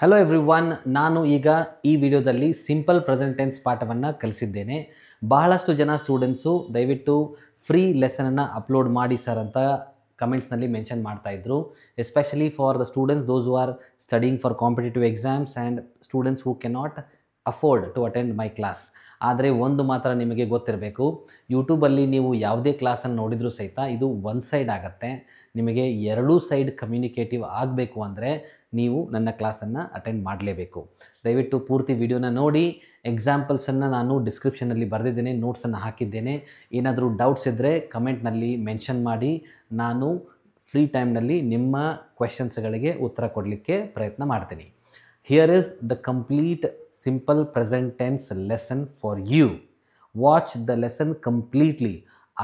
Hello everyone, ನಾನು ಈಗ ಈ ವಿಡಿಯೋದಲ್ಲಿ ಸಿಂಪಲ್ ಪ್ರೆಸೆಂಟ್ ಟೆನ್ಸ್ ಪಾಠವನ್ನು ಕಲಿಸಿದ್ದೇನೆ. ಬಹಳಷ್ಟು ಜನ ಸ್ಟೂಡೆಂಟ್ಸು ದಯವಿಟ್ಟು ಫ್ರೀ ಲೆಸನನ್ನು ಅಪ್ಲೋಡ್ ಮಾಡಿ ಸರ್ ಅಂತ ಕಮೆಂಟ್ಸ್ನಲ್ಲಿ ಮೆನ್ಷನ್ ಮಾಡ್ತಾಯಿದ್ರು. Especially for the students those who are studying for competitive exams and students who cannot afford to attend my class. ಆದರೆ ಒಂದು ಮಾತ್ರ ನಿಮಗೆ ಗೊತ್ತಿರಬೇಕು, ಯೂಟ್ಯೂಬಲ್ಲಿ ನೀವು ಯಾವುದೇ ಕ್ಲಾಸನ್ನು ನೋಡಿದರೂ ಸಹಿತ ಇದು ಒನ್ ಸೈಡ್ ಆಗುತ್ತೆ. ನಿಮಗೆ ಎರಡೂ ಸೈಡ್ ಕಮ್ಯುನಿಕೇಟಿವ್ ಆಗಬೇಕು ಅಂದರೆ ನೀವು ನನ್ನ ಕ್ಲಾಸನ್ನು ಅಟೆಂಡ್ ಮಾಡಲೇಬೇಕು. ದಯವಿಟ್ಟು ಪೂರ್ತಿ ವಿಡಿಯೋನ ನೋಡಿ. ಎಕ್ಸಾಂಪಲ್ಸನ್ನು ನಾನು ಡಿಸ್ಕ್ರಿಪ್ಷನಲ್ಲಿ ಬರೆದಿದ್ದೇನೆ, ನೋಟ್ಸನ್ನು ಹಾಕಿದ್ದೇನೆ. ಏನಾದರೂ ಡೌಟ್ಸ್ ಇದ್ದರೆ ಕಮೆಂಟ್ನಲ್ಲಿ ಮೆನ್ಷನ್ ಮಾಡಿ. ನಾನು ಫ್ರೀ ಟೈಮ್ನಲ್ಲಿ ನಿಮ್ಮ ಕ್ವೆಶನ್ಸ್ಗಳಿಗೆ ಉತ್ತರ ಕೊಡಲಿಕ್ಕೆ ಪ್ರಯತ್ನ ಮಾಡ್ತೀನಿ. Here is the complete simple present tense lesson for you. Watch the lesson completely.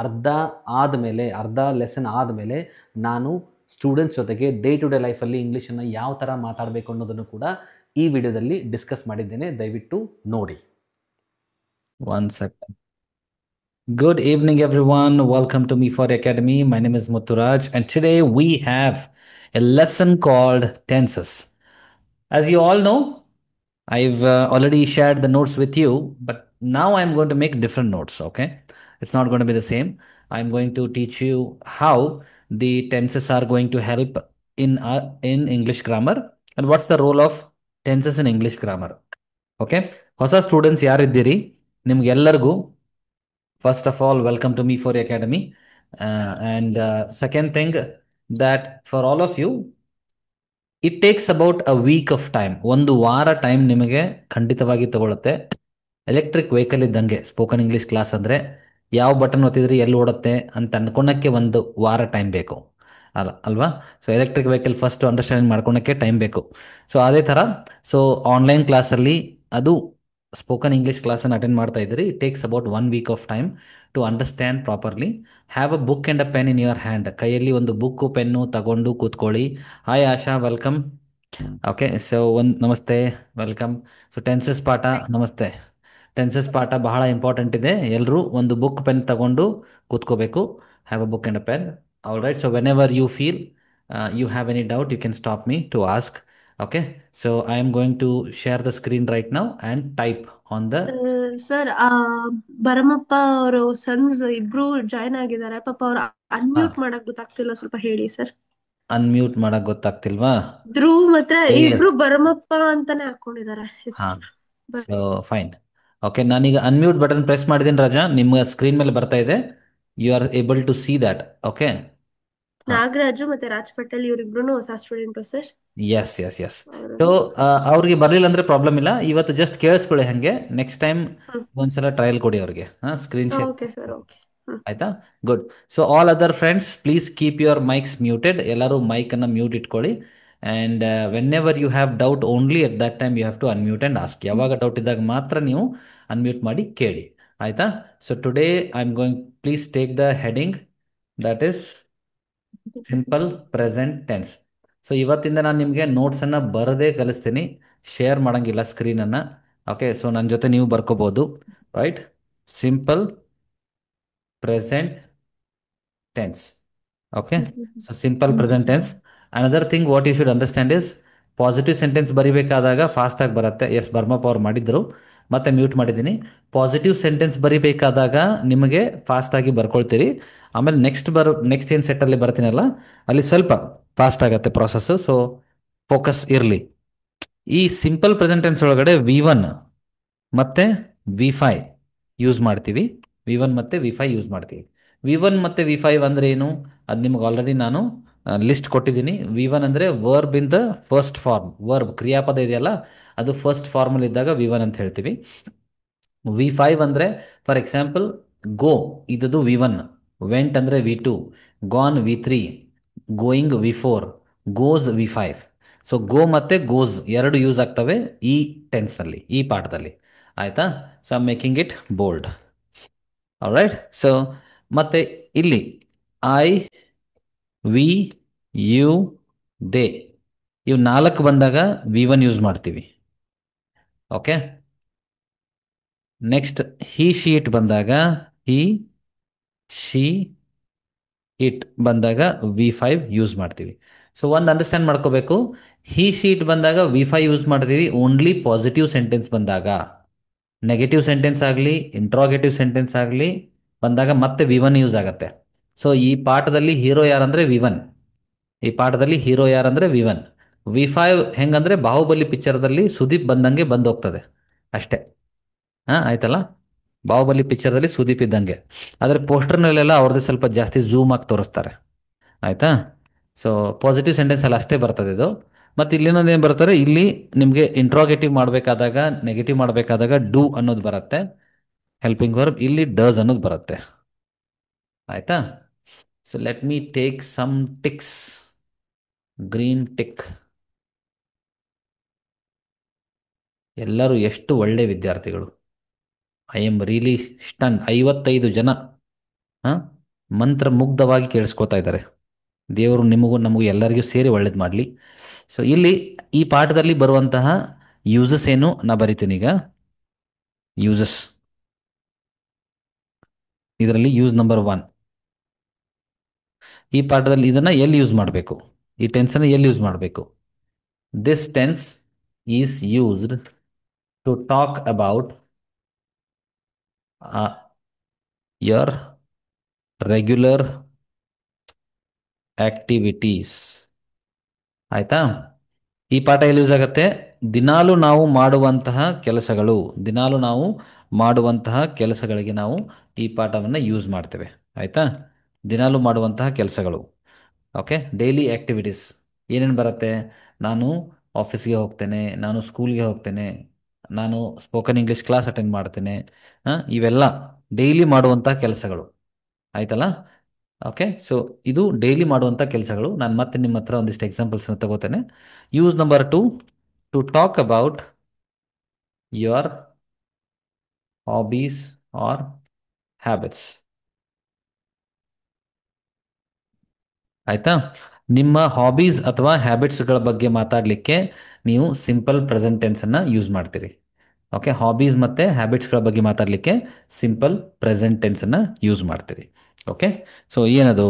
ಅರ್ಧ ಲೆಸನ್ ಆದಮೇಲೆ ನಾನು ಸ್ಟೂಡೆಂಟ್ಸ್ ಜೊತೆಗೆ ಡೇ ಟು ಡೇ ಲೈಫಲ್ಲಿ ಇಂಗ್ಲೀಷನ್ನು ಯಾವ ಥರ ಮಾತಾಡಬೇಕು ಅನ್ನೋದನ್ನು ಕೂಡ ಈ ವಿಡಿಯೋದಲ್ಲಿ ಡಿಸ್ಕಸ್ ಮಾಡಿದ್ದೇನೆ. ದಯವಿಟ್ಟು ನೋಡಿ. One second. Good evening everyone. Welcome to Me For Academy. My name is Mutturaj and today we have a lesson called tenses. As you all know, I've already shared the notes with you, but now I'm going to make different notes, okay? It's not going to be the same. I'm going to teach you how the tenses are going to help in English grammar and what's the role of tenses in English grammar. Okay? ಹೊಸ students ಯಾರಿದ್ದೀರಿ ನಿಮ್ಗೆಲ್ಲರಿಗೂ first of all welcome to Me For Academy. And second thing that for all of you, it takes about a week of time. ಒಂದು ವಾರ time ನಿಮಗೆ ಖಂಡಿತವಾಗಿ ತಗೊಳುತ್ತೆ. Electric vehicle ಇದ್ದಂಗೆ spoken English class ಅಂದರೆ ಯಾವ ಬಟನ್ ಒತ್ತಿದ್ರೆ ಎಲ್ಲಿ ಓಡುತ್ತೆ ಅಂತ ಅನ್ಕೊಳಕ್ಕೆ ಒಂದು ವಾರ ಟೈಮ್ ಬೇಕು ಅಲ್ವಾ? So electric vehicle first understanding ಮಾಡ್ಕೊಳಕ್ಕೆ ಟೈಮ್ ಬೇಕು. ಸೊ ಅದೇ ಥರ ಸೊ ಆನ್ಲೈನ್ ಕ್ಲಾಸಲ್ಲಿ ಅದು ಸ್ಪೋಕನ್ ಇಂಗ್ಲೀಷ್ ಕ್ಲಾಸನ್ನು ಅಟೆಂಡ್ ಮಾಡ್ತಾ ಇದ್ದೀರಿ. It takes about 1 week of time to understand properly. Have a book and a pen in your hand. ಕೈಯಲ್ಲಿ ಒಂದು ಬುಕ್ಕು ಪೆನ್ನು ತಗೊಂಡು ಕೂತ್ಕೊಳ್ಳಿ. Hi Asha, welcome. Okay, so ನಮಸ್ತೆ, ವೆಲ್ಕಮ್. ಸೊ ಟೆನ್ಸಸ್ ಪಾಠ, ನಮಸ್ತೆ. ಟೆನ್ಸಸ್ ಪಾಠ ಬಹಳ ಇಂಪಾರ್ಟೆಂಟ್ ಇದೆ. ಎಲ್ಲರೂ ಒಂದು ಬುಕ್ ಪೆನ್ ತಗೊಂಡು ಕೂತ್ಕೋಬೇಕು. Have a book and a pen. All right. So whenever you feel you have any doubt, you can stop me to ask. Okay, so I am going to share the screen right now and type on the sir Bharamappa ಅವರು sons ಇಬ್ರು join ಆಗಿದ್ದಾರೆ. ಪಾಪ ಅವ್ರು unmute ಮಾಡಕ್ ಗೊತ್ತಾಗ್ತಿಲ್ಲ, ಸ್ವಲ್ಪ ಹೇಳಿ sir. Unmute ಮಾಡಕ್ ಗೊತ್ತಾಗ್ತಿಲ್ವಾ? ಧ್ರುವ್ ಮಾತ್ರ ಇಬ್ರು ಭರಮಪ್ಪ ಅಂತಾನೆ ಹಾಕೊಂಡಿದ್ದಾರೆ ಹಾ, ಹೆಸರು. So fine. ಓಕೆ, ನಾನೀಗ ಅನ್ಮ್ಯೂಟ್ ಬಟನ್ ಪ್ರೆಸ್ ಮಾಡಿದ್ದೀನಿ ರಾಜಾ. ನಿಮ್ಮ ಸ್ಕ್ರೀನ್ ಮೇಲೆ ಬರ್ತಾ ಇದೆ. You are able to see that. Okay, Nagaraju ಮತ್ತೆ ರಾಜ್ ಪಟೇಲ್ ಇವರಿಬ್ರು ಹೊಸ student sir. Yes yes yes. So ಅವ್ರಿಗೆ ಬರಲಿಲ್ಲ ಅಂದ್ರೆ ಪ್ರಾಬ್ಲಮ್ ಇಲ್ಲ. ಇವತ್ತು ಜಸ್ಟ್ ಕೇಳಿಸ್ಕೊಳ್ಳಿ ಹಂಗೆ. ನೆಕ್ಸ್ಟ್ ಟೈಮ್ ಒಂದ್ಸಲ ಟ್ರಯಲ್ ಕೊಡಿ ಅವ್ರಿಗೆ. Screen share. Okay sir, okay. ಆಯ್ತಾ? Good. So all other friends please keep your mics muted. ಎಲ್ಲರೂ ಮೈಕನ್ನು ಮ್ಯೂಟ್ ಇಟ್ಕೊಳ್ಳಿ. And whenever you have doubt only at that time you have to unmute and ask. ಯಾವಾಗ doubt ಇದ್ದಾಗ ಮಾತ್ರ ನೀವು unmute ಮಾಡಿ ಕೇಳಿ. ಆಯಿತಾ? So today I am going, please take the heading that is simple present tense. So ಇವತ್ತಿಂದ ನಾನು ನಿಮಗೆ ನೋಟ್ಸನ್ನು ಬರದೇ ಕಲಿಸ್ತೀನಿ, ಶೇರ್ ಮಾಡೋಂಗಿಲ್ಲ ಸ್ಕ್ರೀನನ್ನು. ಓಕೆ, ಸೊ ನನ್ನ ಜೊತೆ ನೀವು ಬರ್ಕೋಬೋದು. Right? Simple present tense. Okay, so simple present tense. Another thing what you should understand is positive sentence ಬರಿಬೇಕಾದಾಗ ಫಾಸ್ಟಾಗಿ ಬರುತ್ತೆ. ಎಸ್, ಬರ್ಮಪ್ಪ ಅವ್ರು ಮಾಡಿದ್ರು, ಮತ್ತೆ ಮ್ಯೂಟ್ ಮಾಡಿದ್ದೀನಿ. ಪಾಸಿಟಿವ್ ಸೆಂಟೆನ್ಸ್ ಬರಿಬೇಕಾದಾಗ ನಿಮಗೆ ಫಾಸ್ಟಾಗಿ ಬರ್ಕೊಳ್ತೀರಿ. ಆಮೇಲೆ ನೆಕ್ಸ್ಟ್ ಏನು ಸೆಟ್ಟಲ್ಲಿ ಬರ್ತೀನಲ್ಲ ಅಲ್ಲಿ ಸ್ವಲ್ಪ ಫಾಸ್ಟ್ ಆಗುತ್ತೆ ಪ್ರಾಸೆಸ್ಸು. ಸೊ ಫೋಕಸ್ ಇರಲಿ. ಈ ಸಿಂಪಲ್ ಪ್ರೆಸೆಂಟ್ ಟೆನ್ಸ್ ಒಳಗಡೆ V1 ಮತ್ತು V5 ಯೂಸ್ ಮಾಡ್ತೀವಿ. V1 ಮತ್ತು V5 ಯೂಸ್ ಮಾಡ್ತೀವಿ. V1 ಮತ್ತು V5 ಅಂದರೆ ಏನು ಅದು ನಿಮ್ಗೆ ಆಲ್ರೆಡಿ ನಾನು ಲಿಸ್ಟ್ ಕೊಟ್ಟಿದ್ದೀನಿ. V1 ಅಂದರೆ verb in the first form. Verb ಕ್ರಿಯಾಪದ ಇದೆಯಲ್ಲ, ಅದು ಫಸ್ಟ್ ಫಾರ್ಮಲ್ಲಿ ಇದ್ದಾಗ V1 ಅಂತ ಹೇಳ್ತೀವಿ. V5 ಅಂದರೆ ಫಾರ್ ಎಕ್ಸಾಂಪಲ್ ಗೋ, ಇದ್ದದು V1. ವೆಂಟ್ ಅಂದರೆ V2. Gone V3. Going V4. Goes V5. So go ಮತ್ತು ಗೋಸ್ ಎರಡು ಯೂಸ್ ಆಗ್ತವೆ ಈ ಟೆನ್ಸಲ್ಲಿ, ಈ ಪಾಠದಲ್ಲಿ. ಆಯಿತಾ? So I am making it bold. All right. So ಮತ್ತೆ ಇಲ್ಲಿ ಐ, ವಿ, ಯು, ದೇ ಇವು 4 ಬಂದಾಗ V1 ಯೂಸ್ ಮಾಡ್ತೀವಿ. Okay, next he she it ಬಂದಾಗ ಹಿ ಶಿ ಇಟ್ ಬಂದಾಗ V5 ಯೂಸ್ ಮಾಡ್ತೀವಿ. ಸೊ ಒಂದು ಅಂಡರ್ಸ್ಟ್ಯಾಂಡ್ ಮಾಡ್ಕೋಬೇಕು, ಹಿ ಶೀಟ್ ಬಂದಾಗ ವಿ ಫೈ ಯೂಸ್ ಮಾಡ್ತೀವಿ ಓನ್ಲಿ ಪಾಸಿಟಿವ್ ಸೆಂಟೆನ್ಸ್ ಬಂದಾಗ. ನೆಗೆಟಿವ್ ಸೆಂಟೆನ್ಸ್ ಆಗಲಿ ಇಂಟ್ರಾಗೇಟಿವ್ ಸೆಂಟೆನ್ಸ್ ಆಗಲಿ ಬಂದಾಗ ಮತ್ತೆ ವಿ ಒನ್ ಯೂಸ್ ಆಗುತ್ತೆ. ಸೊ ಈ ಪಾಠದಲ್ಲಿ ಹೀರೋ ಯಾರಂದರೆ ವಿ ಒನ್. ಈ ಪಾಠದಲ್ಲಿ ಹೀರೋ ಯಾರಂದರೆ ವಿ ಒನ್. ವಿ ಫೈವ್ ಹೆಂಗಂದರೆ ಬಾಹುಬಲಿ ಪಿಕ್ಚರ್ದಲ್ಲಿ ಸುದೀಪ್ ಬಂದಂಗೆ ಬಂದು ಹೋಗ್ತದೆ ಅಷ್ಟೇ. ಹಾಂ ಆಯ್ತಲ್ಲ, ಬಾಹುಬಲಿ ಪಿಕ್ಚರ್ದಲ್ಲಿ ಸುದೀಪ್ ಇದ್ದಂಗೆ. ಆದರೆ ಪೋಸ್ಟರ್ನಲ್ಲೆಲ್ಲ ಅವ್ರದ್ದು ಸ್ವಲ್ಪ ಜಾಸ್ತಿ ಝೂಮ್ ಆಗಿ ತೋರಿಸ್ತಾರೆ. ಆಯಿತಾ? ಸೊ ಪಾಸಿಟಿವ್ ಸೆಂಟೆನ್ಸ್ ಅಲ್ಲಿ ಅಷ್ಟೇ ಬರ್ತದೆ ಇದು. ಮತ್ತು ಇಲ್ಲಿನೊಂದು ಏನು ಬರ್ತಾರೆ, ಇಲ್ಲಿ ನಿಮಗೆ ಇಂಟ್ರಾಗೇಟಿವ್ ಮಾಡಬೇಕಾದಾಗ, ನೆಗೆಟಿವ್ ಮಾಡಬೇಕಾದಾಗ ಡೂ ಅನ್ನೋದು ಬರುತ್ತೆ ಹೆಲ್ಪಿಂಗ್ ವರ್ಬ್, ಇಲ್ಲಿ ಡಸ್ ಅನ್ನೋದು ಬರುತ್ತೆ. ಆಯಿತಾ? So let me take some ticks. Green tick. ಎಲ್ಲರೂ ಎಷ್ಟು ಒಳ್ಳೆ ವಿದ್ಯಾರ್ಥಿಗಳು. I am really stun. 55 ಜನ ಮಂತ್ರಮುಗ್ಧವಾಗಿ ಕೇಳಿಸ್ಕೊತಾ ಇದ್ದಾರೆ. ದೇವರು ನಿಮಗೂ ನಮಗೂ ಎಲ್ಲರಿಗೂ ಸೇರಿ ಒಳ್ಳೇದು ಮಾಡಲಿ. ಸೊ ಇಲ್ಲಿ ಈ ಪಾಠದಲ್ಲಿ ಬರುವಂತಹ ಯೂಸಸ್ ಏನು ನಾ ಬರಿತೀನಿ ಈಗ. ಯೂಸಸ್ ಇದರಲ್ಲಿ ಯೂಸ್ ನಂಬರ್ 1. ಈ ಪಾಠದಲ್ಲಿ ಇದನ್ನು ಎಲ್ಲಿ ಯೂಸ್ ಮಾಡಬೇಕು, ಈ ಟೆನ್ಸನ್ನು ಎಲ್ಲಿ ಯೂಸ್ ಮಾಡಬೇಕು? This tense is used to talk about your regular activities. ಆಯ್ತಾ? ಈ ಪಾಠ ಎಲ್ಲಿ ಯೂಸ್ ಆಗುತ್ತೆ? ದಿನಾಲು ನಾವು ಮಾಡುವಂತಹ ಕೆಲಸಗಳು, ದಿನಾಲು ನಾವು ಮಾಡುವಂತಹ ಕೆಲಸಗಳಿಗೆ ನಾವು ಈ ಪಾಠವನ್ನು ಯೂಸ್ ಮಾಡ್ತೇವೆ. ಆಯಿತಾ? ದಿನಾಲು ಮಾಡುವಂತಹ ಕೆಲಸಗಳು. ಓಕೆ, ಡೈಲಿ ಆ್ಯಕ್ಟಿವಿಟೀಸ್ ಏನೇನು ಬರುತ್ತೆ? ನಾನು ಆಫೀಸ್ಗೆ ಹೋಗ್ತೇನೆ, ನಾನು ಸ್ಕೂಲ್ಗೆ ಹೋಗ್ತೇನೆ, ನಾನು ಸ್ಪೋಕನ್ ಇಂಗ್ಲೀಷ್ ಕ್ಲಾಸ್ ಅಟೆಂಡ್ ಮಾಡ್ತೇನೆ. ಇವೆಲ್ಲ ಡೈಲಿ ಮಾಡುವಂಥ ಕೆಲಸಗಳು. ಆಯ್ತಲ್ಲ? ಓಕೆ, ಸೊ ಇದು ಡೈಲಿ ಮಾಡುವಂಥ ಕೆಲಸಗಳು. ನಾನು ಮತ್ತೆ ನಿಮ್ಮ ಹತ್ರ ಒಂದಿಷ್ಟು ಎಕ್ಸಾಂಪಲ್ಸ್ನ ತಗೋತೇನೆ. Use number 2, to talk about your hobbies or habits. ಆಯಿತಾ? ನಿಮ್ಮ ಹಾಬೀಸ್ ಅಥವಾ ಹ್ಯಾಬಿಟ್ಸ್ಗಳ ಬಗ್ಗೆ ಮಾತಾಡಲಿಕ್ಕೆ ನೀವು ಸಿಂಪಲ್ ಪ್ರೆಸೆಂಟ್ ಟೆನ್ಸನ್ನು ಯೂಸ್ ಮಾಡ್ತೀರಿ. ಓಕೆ, ಹಾಬೀಸ್ ಮತ್ತು ಹ್ಯಾಬಿಟ್ಸ್ಗಳ ಬಗ್ಗೆ ಮಾತಾಡಲಿಕ್ಕೆ ಸಿಂಪಲ್ ಪ್ರೆಸೆಂಟ್ ಟೆನ್ಸನ್ನು ಯೂಸ್ ಮಾಡ್ತೀರಿ. ಓಕೆ, ಸೊ ಏನದು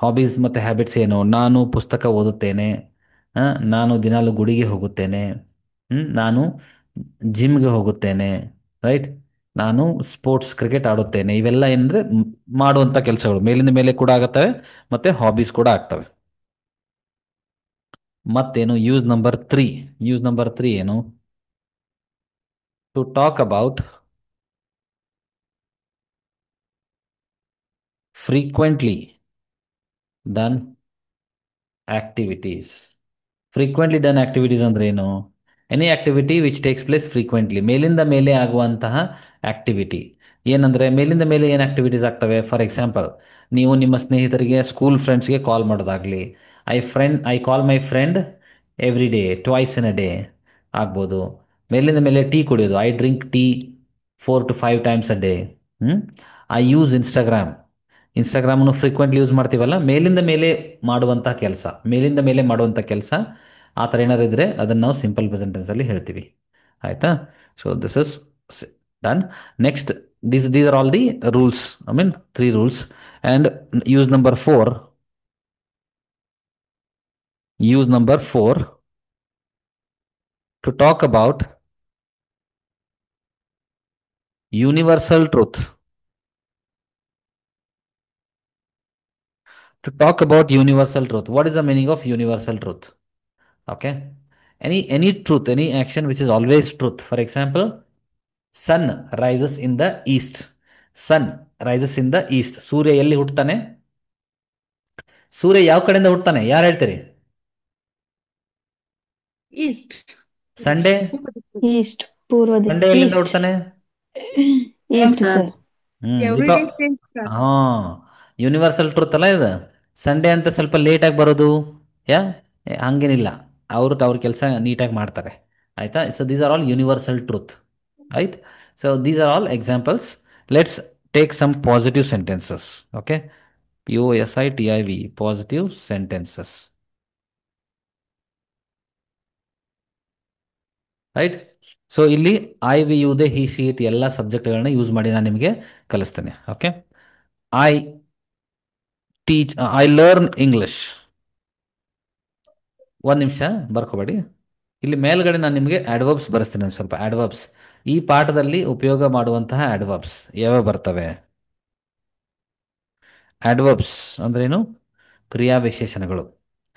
ಹಾಬೀಸ್ ಮತ್ತು ಹ್ಯಾಬಿಟ್ಸ್ ಏನು? ನಾನು ಪುಸ್ತಕ ಓದುತ್ತೇನೆ, ನಾನು ದಿನಾಲು ಗುಡಿಗೆ ಹೋಗುತ್ತೇನೆ, ನಾನು ಜಿಮ್ಗೆ ಹೋಗುತ್ತೇನೆ, ರೈಟ್, ನಾನು ಸ್ಪೋರ್ಟ್ಸ್ ಕ್ರಿಕೆಟ್ ಆಡುತ್ತೇನೆ. ಇವೆಲ್ಲ ಏನಂದರೆ ಮಾಡುವಂಥ ಕೆಲಸಗಳು, ಮೇಲಿಂದ ಮೇಲೆ ಕೂಡ ಆಗುತ್ತವೆ ಮತ್ತು ಹಾಬೀಸ್ ಕೂಡ ಆಗ್ತವೆ. ಮತ್ತೇನು ಯೂಸ್ ನಂಬರ್ 3? ಯೂಸ್ ನಂಬರ್ 3 ಏನು? To talk about frequently done activities. Frequently done activities ಅಂದ್ರೆ ಏನು? Any activity which takes place frequently, ಮೇಲಿಂದ ಮೇಲೆ ಆಗುವಂತಹ ಆಕ್ಟಿವಿಟಿ. ಏನಂದರೆ ಮೇಲಿಂದ ಮೇಲೆ ಏನು ಆಕ್ಟಿವಿಟೀಸ್ ಆಗ್ತವೆ? ಫಾರ್ ಎಕ್ಸಾಂಪಲ್, ನೀವು ನಿಮ್ಮ ಸ್ನೇಹಿತರಿಗೆ, ಸ್ಕೂಲ್ ಫ್ರೆಂಡ್ಸ್ಗೆ ಕಾಲ್ ಮಾಡೋದಾಗಲಿ, I call my friend every day, twice in a day ಆಗ್ಬೋದು. ಮೇಲಿಂದ ಮೇಲೆ ಟೀ ಕುಡಿಯೋದು, I drink tea 4 to 5 times a day. I use ಇನ್ಸ್ಟಾಗ್ರಾಮನ್ನು ಫ್ರೀಕ್ವೆಂಟ್ಲಿ ಯೂಸ್ ಮಾಡ್ತೀವಲ್ಲ. ಮೇಲಿಂದ ಮೇಲೆ ಮಾಡುವಂಥ ಕೆಲಸ, ಮೇಲಿಂದ ಮೇಲೆ ಮಾಡುವಂಥ ಕೆಲಸ ಆ ಥರ ಏನಾರು ಇದ್ದರೆ ಅದನ್ನು ನಾವು ಸಿಂಪಲ್ ಪ್ರೆಸೆಂಟೆನ್ಸಲ್ಲಿ ಹೇಳ್ತೀವಿ. ಆಯಿತಾ? So this is done. Next, these are all the rules, I mean 3 rules. And use number 4, to talk about universal truth. To talk about universal truth, what is the meaning of universal truth? Okay, any truth, any action which is always truth. For example, sun rises in the east. Sun rises in the east. ಸೂರ್ಯ ಎಲ್ಲಿ ಹುಟ್ಟುತ್ತಾನೆ? ಸೂರ್ಯ ಯಾವ ಕಡೆಯಿಂದ ಹುಟ್ಟುತ್ತಾನೆ? ಯಾರು ಹೇಳ್ತೀರಿ? East. Sunday east, ಪೂರ್ವದಿಂದ. ಸಂಡೇ ಎಲ್ಲಿಂದ ಹುಟ್ಟುತ್ತಾನೆ? East sir. Everyday change, sir. ಹಾ, ಯೂನಿವರ್ಸಲ್ ಟ್ರೂತ್ ಅಲ್ಲ ಇದು. ಸಂಡೇ ಅಂತ ಸ್ವಲ್ಪ ಲೇಟಾಗಿ ಬರೋದು, ಹಂಗೇನಿಲ್ಲ, ಅವ್ರ ಕೆಲಸ ನೀಟಾಗಿ ಮಾಡ್ತಾರೆ. ಆಯಿತಾ? So these are all universal truth. Right? So these are all examples. Let's take some positive sentences. Okay, POSITIV, positive sentences. Right? So ಇಲ್ಲಿ I, we, you, they, he, she, it ಎಲ್ಲ ಸಬ್ಜೆಕ್ಟ್ಗಳನ್ನ ಯೂಸ್ ಮಾಡಿ ನಾನು ನಿಮಗೆ ಕಲಿಸ್ತೇನೆ. Okay, I learn English. ಒಂದು ನಿಮಿಷ ಬರ್ಕೋಬೇಡಿ. ಇಲ್ಲಿ ಮೇಲ್ಗಡೆ ನಾನು ನಿಮಗೆ ಆಡ್ವರ್ಬ್ಸ್ ಬರೆಸ್ತೀನಿ, ಒಂದು ಸ್ವಲ್ಪ ಆಡ್ವರ್ಬ್ಸ್. ಈ ಪಾಠದಲ್ಲಿ ಉಪಯೋಗ ಮಾಡುವಂತಹ ಆಡ್ವರ್ಬ್ಸ್ ಯಾವ್ಯಾವ ಬರ್ತವೆ? ಆಡ್ವರ್ಬ್ಸ್ ಅಂದ್ರೇನು? ಕ್ರಿಯಾ ವಿಶೇಷಣಗಳು,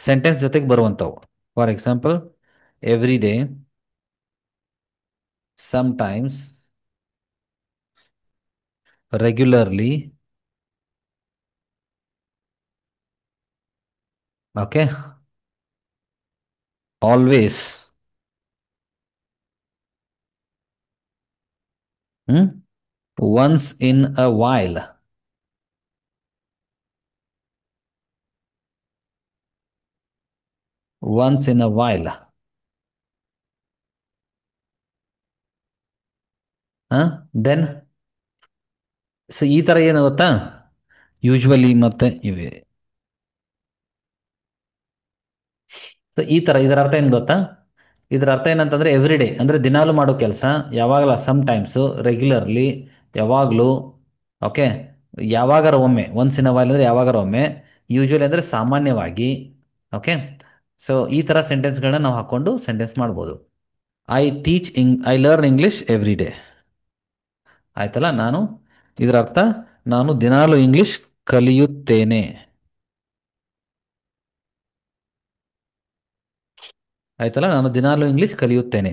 ಸೆಂಟೆನ್ಸ್ ಜೊತೆಗೆ ಬರುವಂಥವು. For example, every day, sometimes, regularly, okay, always, once in a while, once in a while, then. So ಈ ಥರ ಏನು ಗೊತ್ತಾ, ಯೂಶ್ವಲಿ ಮತ್ತೆ ಇವೆ. ಸೊ ಈ ಥರ ಇದರ ಅರ್ಥ ಏನು ಗೊತ್ತಾ? ಇದರ ಅರ್ಥ ಏನಂತಂದರೆ ಎವ್ರಿ ಡೇ ಅಂದರೆ ದಿನಾಲು ಮಾಡೋ ಕೆಲಸ, ಯಾವಾಗಲ ಸಮ್ ಟೈಮ್ಸು, ರೆಗ್ಯುಲರ್ಲಿ ಯಾವಾಗಲೂ, ಓಕೆ, ಯಾವಾಗಾರ ಒಮ್ಮೆ, ಒನ್ಸ್ ಇನ್ ಅ ವೈಲ್ ಅಂದರೆ ಯಾವಾಗಾರ ಒಮ್ಮೆ, ಯೂಶ್ವಲಿ ಅಂದರೆ ಸಾಮಾನ್ಯವಾಗಿ, ಓಕೆ. ಸೊ ಈ ಥರ ಸೆಂಟೆನ್ಸ್ಗಳನ್ನ ನಾವು ಹಾಕ್ಕೊಂಡು ಸೆಂಟೆನ್ಸ್ ಮಾಡ್ಬೋದು. I learn English every day. ಆಯ್ತಲ್ಲ, ಇದರ ಅರ್ಥ ನಾನು ದಿನಾಲು ಇಂಗ್ಲೀಷ್ ಕಲಿಯುತ್ತೇನೆ. ಆಯ್ತಲ್ಲ, ನಾನು ದಿನಾಲು ಇಂಗ್ಲೀಷ್ ಕಲಿಯುತ್ತೇನೆ.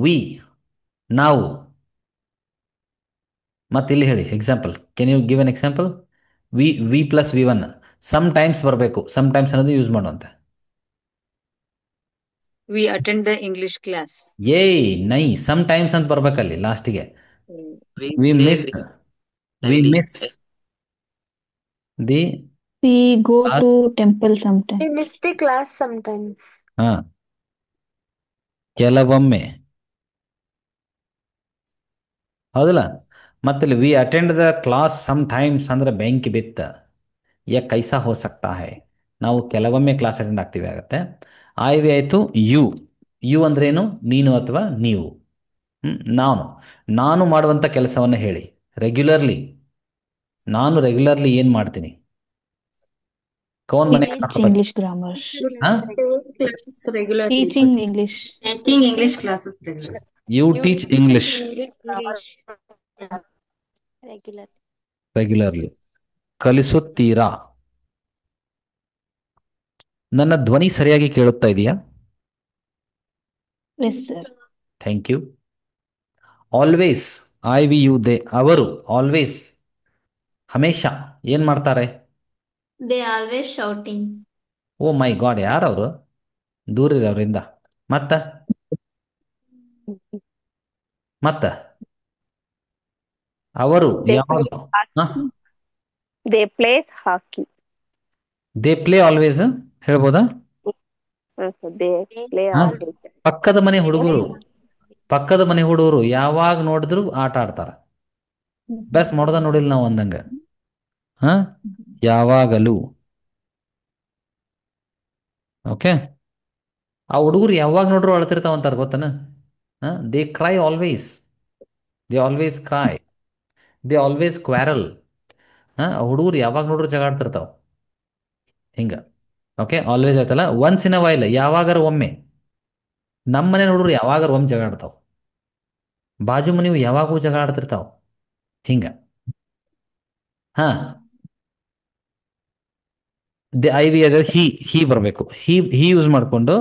ವಿ, ನಾವು. ಮತ್ತೆ ಇಲ್ಲಿ ಹೇಳಿ example. Can you give an example? We plus V1. Sometimes ಬರಬೇಕು, ಸಮ್ ಟೈಮ್ಸ್ ಅನ್ನೋದು ಯೂಸ್ ಮಾಡುವಂತೆ. We attend the English class. ನೈ, ಸಮ್ ಟೈಮ್ಸ್ ಅಂತ ಬರ್ಬೇಕಲ್ಲಿ ಲಾಸ್ಟಿಗೆ. We miss the We go class. to temple sometimes. We miss the class sometimes. ಹಾ, ಕೆಲವೊಮ್ಮೆ, ಹೌದಲ್ಲ. ಮತ್ತೆ we attend the class sometimes ಅಂದ್ರೆ ಬೆಂಕಿ ಬಿತ್ತ. ಕೈಸಾ ಹೋ ಸಕ್ತಾ ಹೈ, ನಾವು ಕೆಲವೊಮ್ಮೆ ಕ್ಲಾಸ್ ಅಟೆಂಡ್ ಆಗ್ತೀವಿ ಆಗತ್ತೆ. ವಿ ಆಯಿತು. ಯು ಅಂದ್ರೇನು? ನೀನು ಅಥವಾ ನೀವು. ನಾನು ಮಾಡುವಂಥ ಕೆಲಸವನ್ನು ಹೇಳಿ. ರೆಗ್ಯುಲರ್ಲಿ, ನಾನು ರೆಗ್ಯುಲರ್ಲಿ ಏನು ಮಾಡ್ತೀನಿ? ಕೌನ್ ಮನೆ Teach English grammar. Teaching English. Taking English classes regularly. You teach English regularly. ಕಲಿಸುತ್ತೀರಾ? ನನ್ನ ಧ್ವನಿ ಸರಿಯಾಗಿ ಕೇಳುತ್ತಾ ಇದೆಯಾ? Yes, sir. Thank you. Always, they. ಅವರು ಆಲ್ವೇಸ್, ಹಮೇಶ ಏನು ಮಾಡ್ತಾರೆ? They always shouting. Oh my God, ಯಾರವರು? ದೂರಿರಿ ಅವರಿಂದ. ಮತ್ತ ಅವರು ಯಾವಾಗ? They play hockey. They play always ಹೇಳ್ಬೋದಾ? They play ಹಾ? always. ಪಕ್ಕದ ಮನೆ ಹುಡುಗರು ಯಾವಾಗ ನೋಡಿದ್ರು ಆಟ ಆಡ್ತಾರ. ಬೆಸ್ಟ್ ನೋಡ್ದ ನೋಡಿಲ್ಲ ನಾವು ಅಂದಂಗ. ಹಾ, ಯಾವಾಗಲೂ. ಓಕೆ, ಆ ಹುಡುಗರು ಯಾವಾಗ ನೋಡ್ರು ಅಳ್ತಿರ್ತಾವ ಅಂತಾರ ಗೊತ್ತನ? They cry always. They always cry. They always quarrel. ಹುಡುಗರು ಯಾವಾಗ ನೋಡ್ರು ಜಗಾಡ್ತಿರ್ತಾವ ಹಿಂಗ. ಓಕೆ, ಆಲ್ವೇಸ್ ಆಯ್ತಲ್ಲ. ಒನ್ಸ್ ಇನ್ ಅ ವೈಲ್, ಯಾವಾಗಾರ ಒಮ್ಮೆ. ನಮ್ಮ ಮನೆ ನೋಡ್ರು ಯಾವಾಗಾರ ಒಮ್ಮೆ ಜಗಾಡ್ತಾವ. ಬಾಜು ಮನೆವು ಯಾವಾಗೂ ಜಗಾಡ್ತಿರ್ತಾವ ಹಿಂಗ. ಹಾ, ವಿ ಅದ ಹಿ ಬರಬೇಕು. ಹಿ ಯೂಸ್ ಮಾಡ್ಕೊಂಡು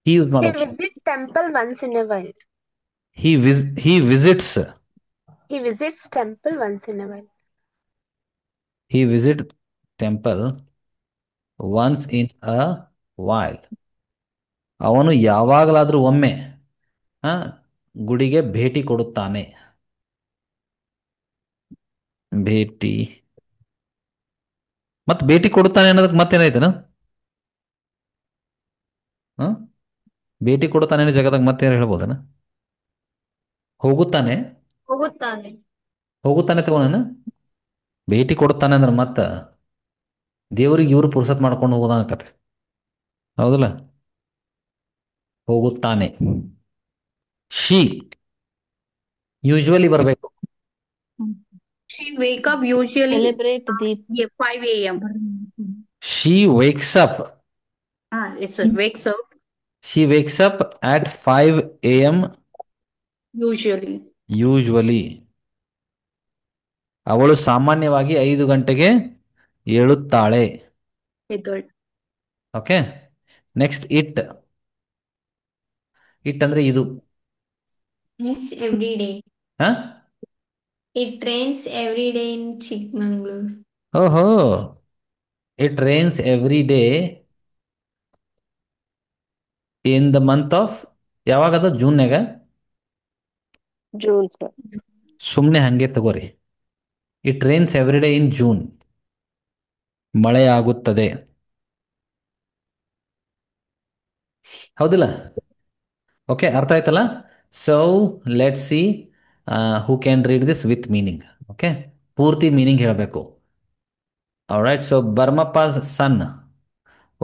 ಯೂಸ್ He ಮಾಡಬೇಕು. visits temple once in a while. He visits. He visits temple once in a while. He visit temple once in a while. ಅವನು ಯಾವಾಗಲಾದ್ರೂ ಒಮ್ಮೆ ಗುಡಿಗೆ ಭೇಟಿ ಕೊಡುತ್ತಾನೆ. ಭೇಟಿ ಮತ್ತೆ ಭೇಟಿ ಕೊಡುತ್ತಾನೆ ಅನ್ನೋದಕ್ಕೆ ಮತ್ತೇನಾಯ್ತನ? ಭೇಟಿ ಕೊಡುತ್ತಾನೆ ಅನ್ನೋ ಜಗದಾಗ ಮತ್ತೇನು ಹೇಳ್ಬೋದನ? ಹೋಗುತ್ತಾನೆ ತಗೋಣ. ಭೇಟಿ ಕೊಡುತ್ತಾನೆ ಅಂದ್ರೆ ಮತ್ತ ದೇವ್ರಿಗೆ ಇವ್ರು ಪುರ್ಸತ್ ಮಾಡ್ಕೊಂಡು ಹೋಗೋದಾಗತ್ತೆ, ಹೌದಲ್ಲ? ಹೋಗುತ್ತಾನೆ. ಶಿ ಯೂಶ್ವಲಿ ಬರಬೇಕು. She wake up usually Celebrate the 5 a.m. She wakes up. Yes, sir. Wakes up she wakes up at 5 a.m. usually. Usually. ಅವಳು ಸಾಮಾನ್ಯವಾಗಿ 5 ಗಂಟೆಗೆ ಏಳುತ್ತಾಳೆ. Adult. Okay. Next it. It ಅಂದ್ರೆ ಇದು. It's every day. ಹಾ. It rains every day in Chikmagalur. ಓಹೋ. It rains every day in the month of, ಯಾವಾಗದ? ಜೂನ್ಯಾಗ. June, sir. ಸುಮ್ಮನೆ ಹಂಗೆ ತಗೋರಿ. It rains every day in June. ಮಳೆ ಆಗುತ್ತದೆ. ಹೌದಿಲ್ಲ? ಓಕೆ, ಅರ್ಥ ಆಯ್ತಲ್ಲ? So let see who can read this with meaning. Okay, ಪೂರ್ತಿ ಮೀನಿಂಗ್ ಹೇಳಬೇಕು. ಆಲ್ರೈಟ್. ಸೊ ಬರ್ಮಪ್ಪ ಸನ್.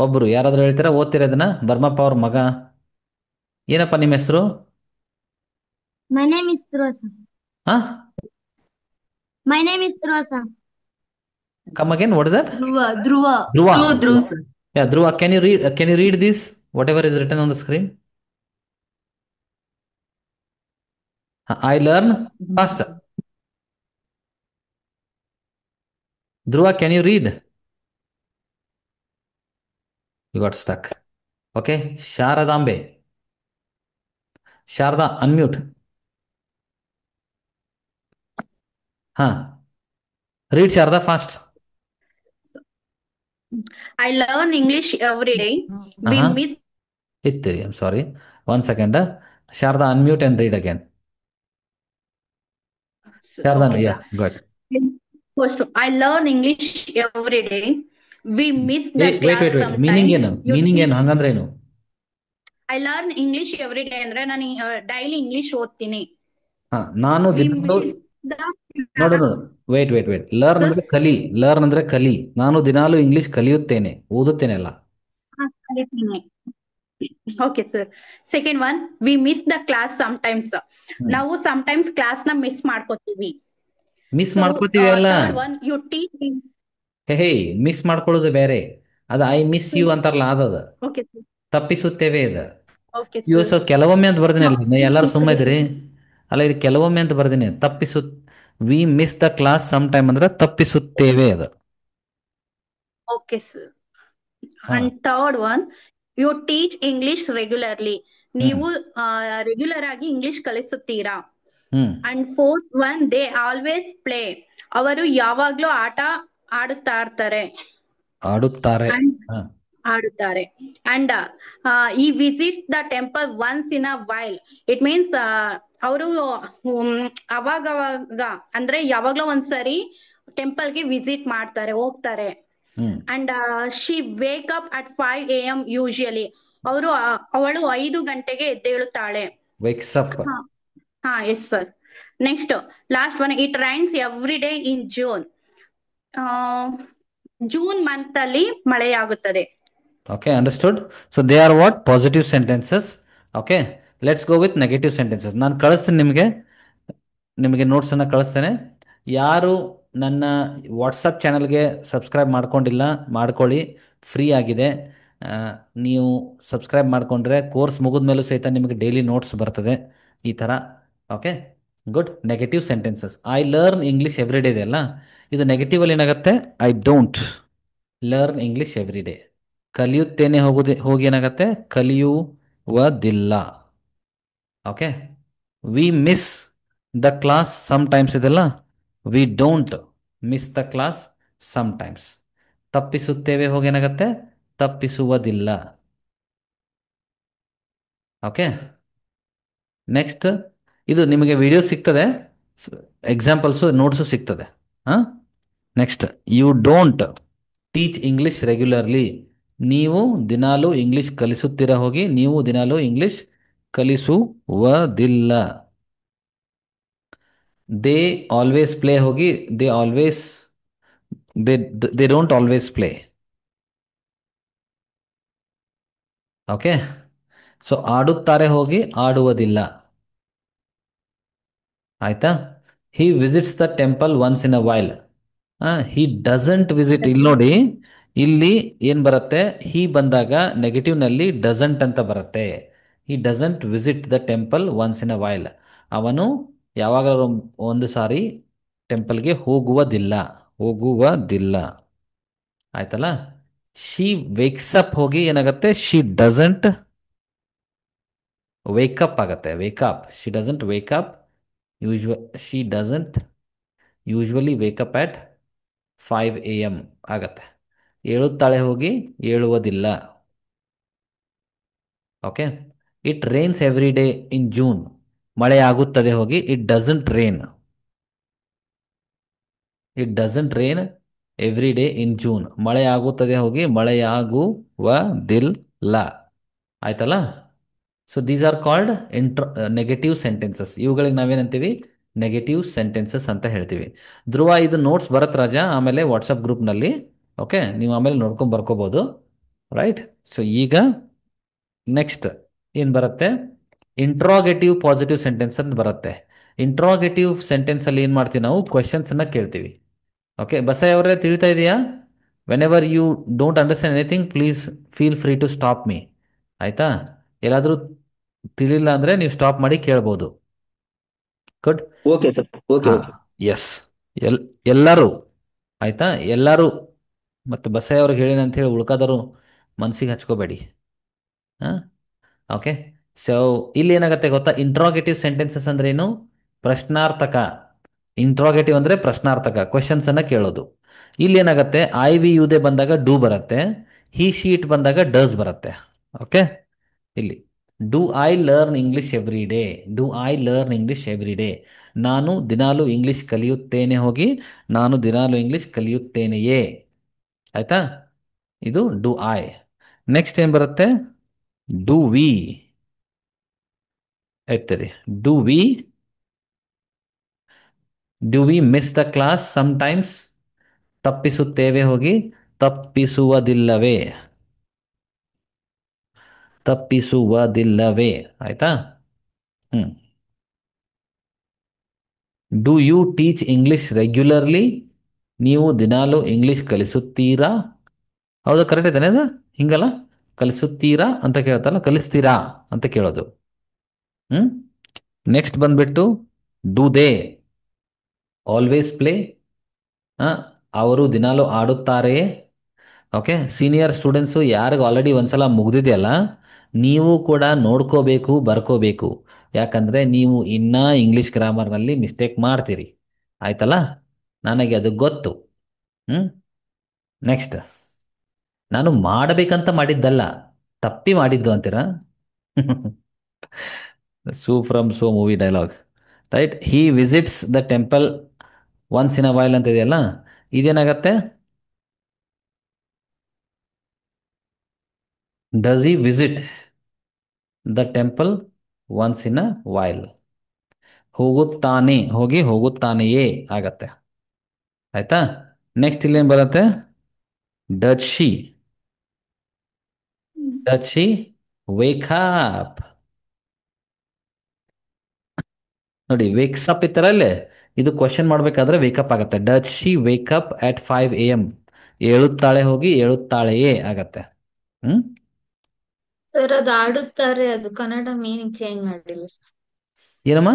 ಒಬ್ಬರು ಯಾರಾದರೂ ಹೇಳ್ತೀರಾ? ಓದ್ತೀರಾ ಇದನ್ನ? ಬರ್ಮಪ್ಪ ಅವ್ರ ಮಗ. ಏನಪ್ಪ ನಿಮ್ಮ ಹೆಸರು? My name is Dhruva, sir. ಹಾ, My name is Dhruva, sir. Come again. What is that? Dhruva Dhruva. Dhruv, sir. Yeah, Dhruva, can you read this? Whatever is written on the screen. I learn faster. Dhruva, can you read? You got stuck. Okay. Sharadambe. Sharada, unmute. Huh. Read Sharada fast. I learn English every day. We Uh-huh. miss. Ittiri, I'm sorry. 1 second. Sharada, unmute and read again. Sharada, Okay, yeah, sir. good. First, I learn English every day. We miss the Wait. class Meaning sometime. ಏನು? You Meaning teach- ಏನು? ಹಂಗಂದ್ರೆ ಏನು? I learn English every day ಅಂದ್ರೆ ನಾನು daily English ಓದ್ತೀನಿ. ನಾನು We ದಿನಾಲು miss the ನೋಡು class. Wait learn Sir? ಅಂದ್ರೆ ಕಲಿ. ಲರ್ನ್ ಅಂದ್ರೆ ಕಲಿ. ನಾನು ದಿನಾಲು ಇಂಗ್ಲಿಷ್ ಕಲಿಯುತ್ತೇನೆ, ಓದುತ್ತೇನೆ ಅಲ್ಲ. ಕಲಿತೀನಿ. Okay, sir. Second one, we miss the class sometimes. ನಾವು sometimes class ನ ಮಿಸ್ ಮಾಡ್ಕೋತೀವಿ. ಮಿಸ್ So, ಮಾಡ್ಕೋತೀವಿ ಅಲ್ಲ. third one, you teach. ಹೇ, ಮಿಸ್ ಮಾಡ್ಕೊಳ್ಳೋದು ಬೇರೆ. ಅದು ಐ ಮಿಸ್ ಯು ಅಂತಾರಲ್ಲ, ಅದದ Okay, sir. ತಪ್ಪಿಸುತ್ತೇವೆ ಇದು. Okay, ಇವು sir. ಸ್ವಲ್ಪ ಕೆಲವೊಮ್ಮೆ ಅಂತ ಬರ್ತೀನಿ ಅಲ್ಲ, ಎಲ್ಲರೂ ಸುಮ್ಮ ಇದ್ರಿ ಅಲ್ಲ. ಇದು ಕೆಲವೊಮ್ಮೆ ಅಂತ ಬರ್ತೀನಿ. We miss the class some time ಅಂದ್ರೆ ತಪ್ಪಿಸುತ್ತೇವೆ ಅದು. Okay, sir. ಹಾ. And third one, you teach English regularly. ನೀವು ರೆಗ್ಯುಲರ್ ಆಗಿ ಇಂಗ್ಲಿಷ್ ಕಲಿಸುತ್ತೀರಾ. ಹ್ಮ್. And fourth one, they always play. ಅವರು ಯಾವಾಗ್ಲೂ ಆಟ ಆಡುತ್ತಾ ಇರ್ತಾರೆ. ಆಡುತ್ತಾರೆ. ಹಾ. ಆಡುತ್ತಾರೆ. And he visits the temple once in a while. It means ಅವರು ಅವಾಗ ಅಂದ್ರೆ ಯಾವಾಗ್ಲೋ ಒಂದ್ಸರಿ ಟೆಂಪಲ್ಗೆ ವಿಸಿಟ್ ಮಾಡ್ತಾರೆ, ಹೋಗ್ತಾರೆ. ಹ್ಮ್. And she wake up at 5 AM usually. ಅವಳು 5 ಗಂಟೆಗೆ ಎದ್ದೇಳುತ್ತಾಳೆ. Wakes up. ಹಾ, yes sir. Next last one, it rains every day in June. June month ಅಲ್ಲಿ ಮಳೆಯಾಗುತ್ತದೆ. Okay, understood. So they are what? Positive sentences. Okay, let's go with negative sentences. ನಾನು ಕಳಿಸ್ತೀನಿ ನಿಮಗೆ ನೋಟ್ಸನ್ನು ಕಳಿಸ್ತೇನೆ. ಯಾರು ನನ್ನ ವಾಟ್ಸಪ್ ಚಾನಲ್ಗೆ ಸಬ್ಸ್ಕ್ರೈಬ್ ಮಾಡ್ಕೊಂಡಿಲ್ಲ, ಮಾಡ್ಕೊಳ್ಳಿ. ಫ್ರೀ ಆಗಿದೆ. ನೀವು ಸಬ್ಸ್ಕ್ರೈಬ್ ಮಾಡಿಕೊಂಡ್ರೆ ಕೋರ್ಸ್ ಮುಗಿದ ಮೇಲೂ ಸಹಿತ ನಿಮಗೆ ಡೈಲಿ ನೋಟ್ಸ್ ಬರ್ತದೆ ಈ ಥರ. Okay, good. Negative sentences. I learn English every day ಇದೆಯಲ್ಲ, ಇದು ನೆಗೆಟಿವಲ್ಲಿ ಏನಾಗುತ್ತೆ? I don't learn English every day. ಕಲಿಯುತ್ತೇನೆ ಹೋಗಿ ಏನಾಗತ್ತೆ? ಕಲಿಯುವುದಿಲ್ಲ. Okay. We miss the class sometimes ಇದೆಲ್ಲ, we don't miss the class sometimes. ತಪ್ಪಿಸುತ್ತೇವೆ ಹೋಗಿ ಏನಾಗತ್ತೆ? ತಪ್ಪಿಸುವುದಿಲ್ಲ. ಓಕೆ. ನೆಕ್ಸ್ಟ್, ಇದು ನಿಮಗೆ ವಿಡಿಯೋ ಸಿಗ್ತದೆ, ಎಕ್ಸಾಂಪಲ್ಸು ನೋಟ್ಸು ಸಿಗ್ತದೆ. ಹಾಂ. Next, you don't teach English regularly. ನೀವು ದಿನಾಲೂ ಇಂಗ್ಲಿಷ್ ಕಲಿಸುತ್ತೀರಾ ಹೋಗಿ, ನೀವು ದಿನಾಲೂ ಇಂಗ್ಲಿಷ್ ಕಲಿಸುವುದಿಲ್ಲ. ದೇ ಆಲ್ವೇಸ್ ಪ್ಲೇ ಹೋಗಿ, they don't always play. Okay. So ಆಡುತ್ತಾರೆ ಹೋಗಿ ಆಡುವುದಿಲ್ಲ. ಆಯ್ತಾ? He visits the temple once in a while. He doesn't visit. ಇಲ್ಲಿ ನೋಡಿ, ಇಲ್ಲಿ ಏನು ಬರುತ್ತೆ, ಹಿ ಬಂದಾಗ ನೆಗೆಟಿವ್ನಲ್ಲಿ ಡಸಂಟ್ ಅಂತ ಬರುತ್ತೆ. ಈ doesn't visit the temple once in a while. ಅವನು ಯಾವಾಗಲೂ ಒಂದು ಸಾರಿ ಟೆಂಪಲ್ಗೆ ಹೋಗುವುದಿಲ್ಲ. ಆಯ್ತಲ್ಲ. ಶಿ ವೇಕ್ಸ್ ಅಪ್ ಹೋಗಿ ಏನಾಗುತ್ತೆ, ಶಿ ಡಸಂಟ್ ವೇಕಪ್ ಆಗತ್ತೆ. Wake up, she doesn't wake up she doesn't usually wake up at 5 AM ಆಗತ್ತೆ. ಏಳುತ್ತಾಳೆ ಹೋಗಿ ಏಳುವುದಿಲ್ಲ. Okay. It rains every day in June. ಮಳೆ ಆಗುತ್ತದೆ ಹೋಗಿ it doesn't rain. It doesn't rain every day in June. ಮಳೆ ಆಗುತ್ತದೆ ಹೋಗಿ ಮಳೆಯಾಗುವುದಿಲ್ಲ. ಆಯ್ತಲ್ಲ. So these are called negative sentences. ಇವುಗಳಿಗೆ ನಾವೇನಂತೀವಿ, ನೆಗೆಟಿವ್ ಸೆಂಟೆನ್ಸಸ್ ಅಂತ ಹೇಳ್ತೀವಿ. ಧ್ರುವ, ಇದು ನೋಟ್ಸ್ ಬರತ್ ರಾಜ ಆಮೇಲೆ ವಾಟ್ಸಪ್ ಗ್ರೂಪ್ನಲ್ಲಿ. ಓಕೆ, ನೀವು ಆಮೇಲೆ ನೋಡ್ಕೊಂಡು ಬರ್ಕೋಬೋದು. ರೈಟ್. ಸೊ ಈಗ ನೆಕ್ಸ್ಟ್ ಏನು ಬರುತ್ತೆ, ಇಂಟ್ರಾಗೇಟಿವ್ ಪಾಸಿಟಿವ್ ಸೆಂಟೆನ್ಸ್ ಅಂತ ಬರುತ್ತೆ. ಇಂಟ್ರಾಗೇಟಿವ್ ಸೆಂಟೆನ್ಸಲ್ಲಿ ಏನು ಮಾಡ್ತೀವಿ ನಾವು, ಕ್ವೆಶನ್ಸನ್ನು ಕೇಳ್ತೀವಿ. ಓಕೆ, ಬಸಯ್ಯ ಅವರೇ ತಿಳಿತಾ ಇದೆಯಾ? Whenever you don't understand anything please feel free to stop me. ಆಯಿತಾ? ಎಲ್ಲಾದರೂ ತಿಳಿಲ್ಲ ಅಂದರೆ ನೀವು ಸ್ಟಾಪ್ ಮಾಡಿ ಕೇಳ್ಬೋದು. Good. Okay sir. Okay. Yes. ಎಲ್ಲರೂ ಆಯಿತಾ, ಎಲ್ಲರೂ. ಮತ್ತು ಬಸಯ್ಯ ಅವ್ರಿಗೆ ಹೇಳಿನ ಅಂತ ಹೇಳಿ ಉಳ್ಕಾದರು ಮನಸ್ಸಿಗೆ ಹಚ್ಕೋಬೇಡಿ. ಹಾಂ, ಓಕೆ. ಸೊ ಇಲ್ಲಿ ಏನಾಗುತ್ತೆ ಗೊತ್ತಾ, ಇಂಟ್ರಾಗೇಟಿವ್ ಸೆಂಟೆನ್ಸಸ್ ಅಂದ್ರೆ ಏನು, ಪ್ರಶ್ನಾರ್ಥಕ. ಇಂಟ್ರಾಗೇಟಿವ್ ಅಂದರೆ ಪ್ರಶ್ನಾರ್ಥಕ, ಕ್ವೆಶನ್ಸನ್ನು ಕೇಳೋದು. ಇಲ್ಲಿ ಏನಾಗುತ್ತೆ, ಐ ವಿ ಯುದೇ ಬಂದಾಗ ಡೂ ಬರುತ್ತೆ, ಹಿ ಶೀಟ್ ಬಂದಾಗ ಡಸ್ ಬರುತ್ತೆ. ಓಕೆ. ಇಲ್ಲಿ do I learn English every day. Do I learn English every day. ನಾನು ದಿನಾಲು ಇಂಗ್ಲಿಷ್ ಕಲಿಯುತ್ತೇನೆ ಹೋಗಿ ನಾನು ದಿನಾಲು ಇಂಗ್ಲಿಷ್ ಕಲಿಯುತ್ತೇನೆಯೇ. ಆಯ್ತಾ? ಇದು ಡೂ ಐ. ನೆಕ್ಸ್ಟ್ ಏನು ಬರುತ್ತೆ, ಡೂ ವಿ. ಆಯ್ತರಿ, do we miss the class sometimes. ತಪ್ಪಿಸುತ್ತೇವೆ ಹೋಗಿ ತಪ್ಪಿಸುವುದಿಲ್ಲವೇ. ಆಯ್ತಾ? Do you teach English regularly. ನೀವು ದಿನಾಲು ಇಂಗ್ಲಿಷ್ ಕಲಿಸುತ್ತೀರಾ. ಹೌದಾ, ಕರೆಕ್ಟ್ ಇದ್ದಾನೆ ಅದು? ಹಿಂಗಲ್ಲ, ಕಲಿಸುತ್ತೀರಾ ಅಂತ ಕೇಳ್ತಲ್ಲ, ಕಲಿಸ್ತೀರಾ ಅಂತ ಕೇಳೋದು. ನೆಕ್ಸ್ಟ್ ಬಂದ್ಬಿಟ್ಟು ಡೂ ದೇ ಆಲ್ವೇಸ್ ಪ್ಲೇ. ಅವರು ದಿನಾಲು ಆಡುತ್ತಾರೆಯೇ. ಓಕೆ. ಸೀನಿಯರ್ ಸ್ಟೂಡೆಂಟ್ಸು ಯಾರಿಗೆ ಆಲ್ರೆಡಿ ಒಂದ್ಸಲ ಮುಗ್ದಿದೆಯಲ್ಲ, ನೀವು ಕೂಡ ನೋಡ್ಕೋಬೇಕು, ಬರ್ಕೋಬೇಕು. ಯಾಕಂದರೆ ನೀವು ಇನ್ನೂ ಇಂಗ್ಲೀಷ್ ಗ್ರಾಮರ್ನಲ್ಲಿ ಮಿಸ್ಟೇಕ್ ಮಾಡ್ತೀರಿ. ಆಯ್ತಲ್ಲ, ನನಗೆ ಅದು ಗೊತ್ತು. ನೆಕ್ಸ್ಟ್, ನಾನು ಮಾಡಬೇಕಂತ ಮಾಡಿದ್ದಲ್ಲ, ತಪ್ಪಿ ಮಾಡಿದ್ದು ಅಂತೀರಾ. Su from So movie dialogue. Right. He visits the temple once in a while ಅಂತ ಇದೆಯಲ್ಲ, ಇದೇನಾಗತ್ತೆ, does he visit the temple once in a while. ಹೋಗುತ್ತಾನೆ ಹೋಗಿ ಹೋಗುತ್ತಾನೆಯೇ ಆಗತ್ತೆ. ಆಯ್ತಾ? ನೆಕ್ಸ್ಟ್ ಇಲ್ಲೇನು ಬರುತ್ತೆ, ಡಚ್ ಶಿ ವೇಕ್ ಅಪ್. ನೋಡಿ, ವೇಕ್ಸ್ ಅಪ್ ಇತ್ತರಲ್ಲೇ, ಇದು ಕ್ವಶನ್ ಮಾಡಬೇಕಾದ್ರೆ ವೇಕಪ್ ಆಗತ್ತೆ. Does she wake up at 5 AM. ಏಳುತ್ತಾಳೆ ಹೋಗಿ ಏಳುತ್ತಾಳೆಯೇ ಆಗತ್ತೆ. ಸರ್ ಅದು ಆಡುತ್ತಾರೆ, ಅದು ಕನ್ನಡ ಮೀನಿಂಗ್ ಚೇಂಜ್ ಮಾಡಿಲ್ಲ ಸರ್. ಏನಮ್ಮ?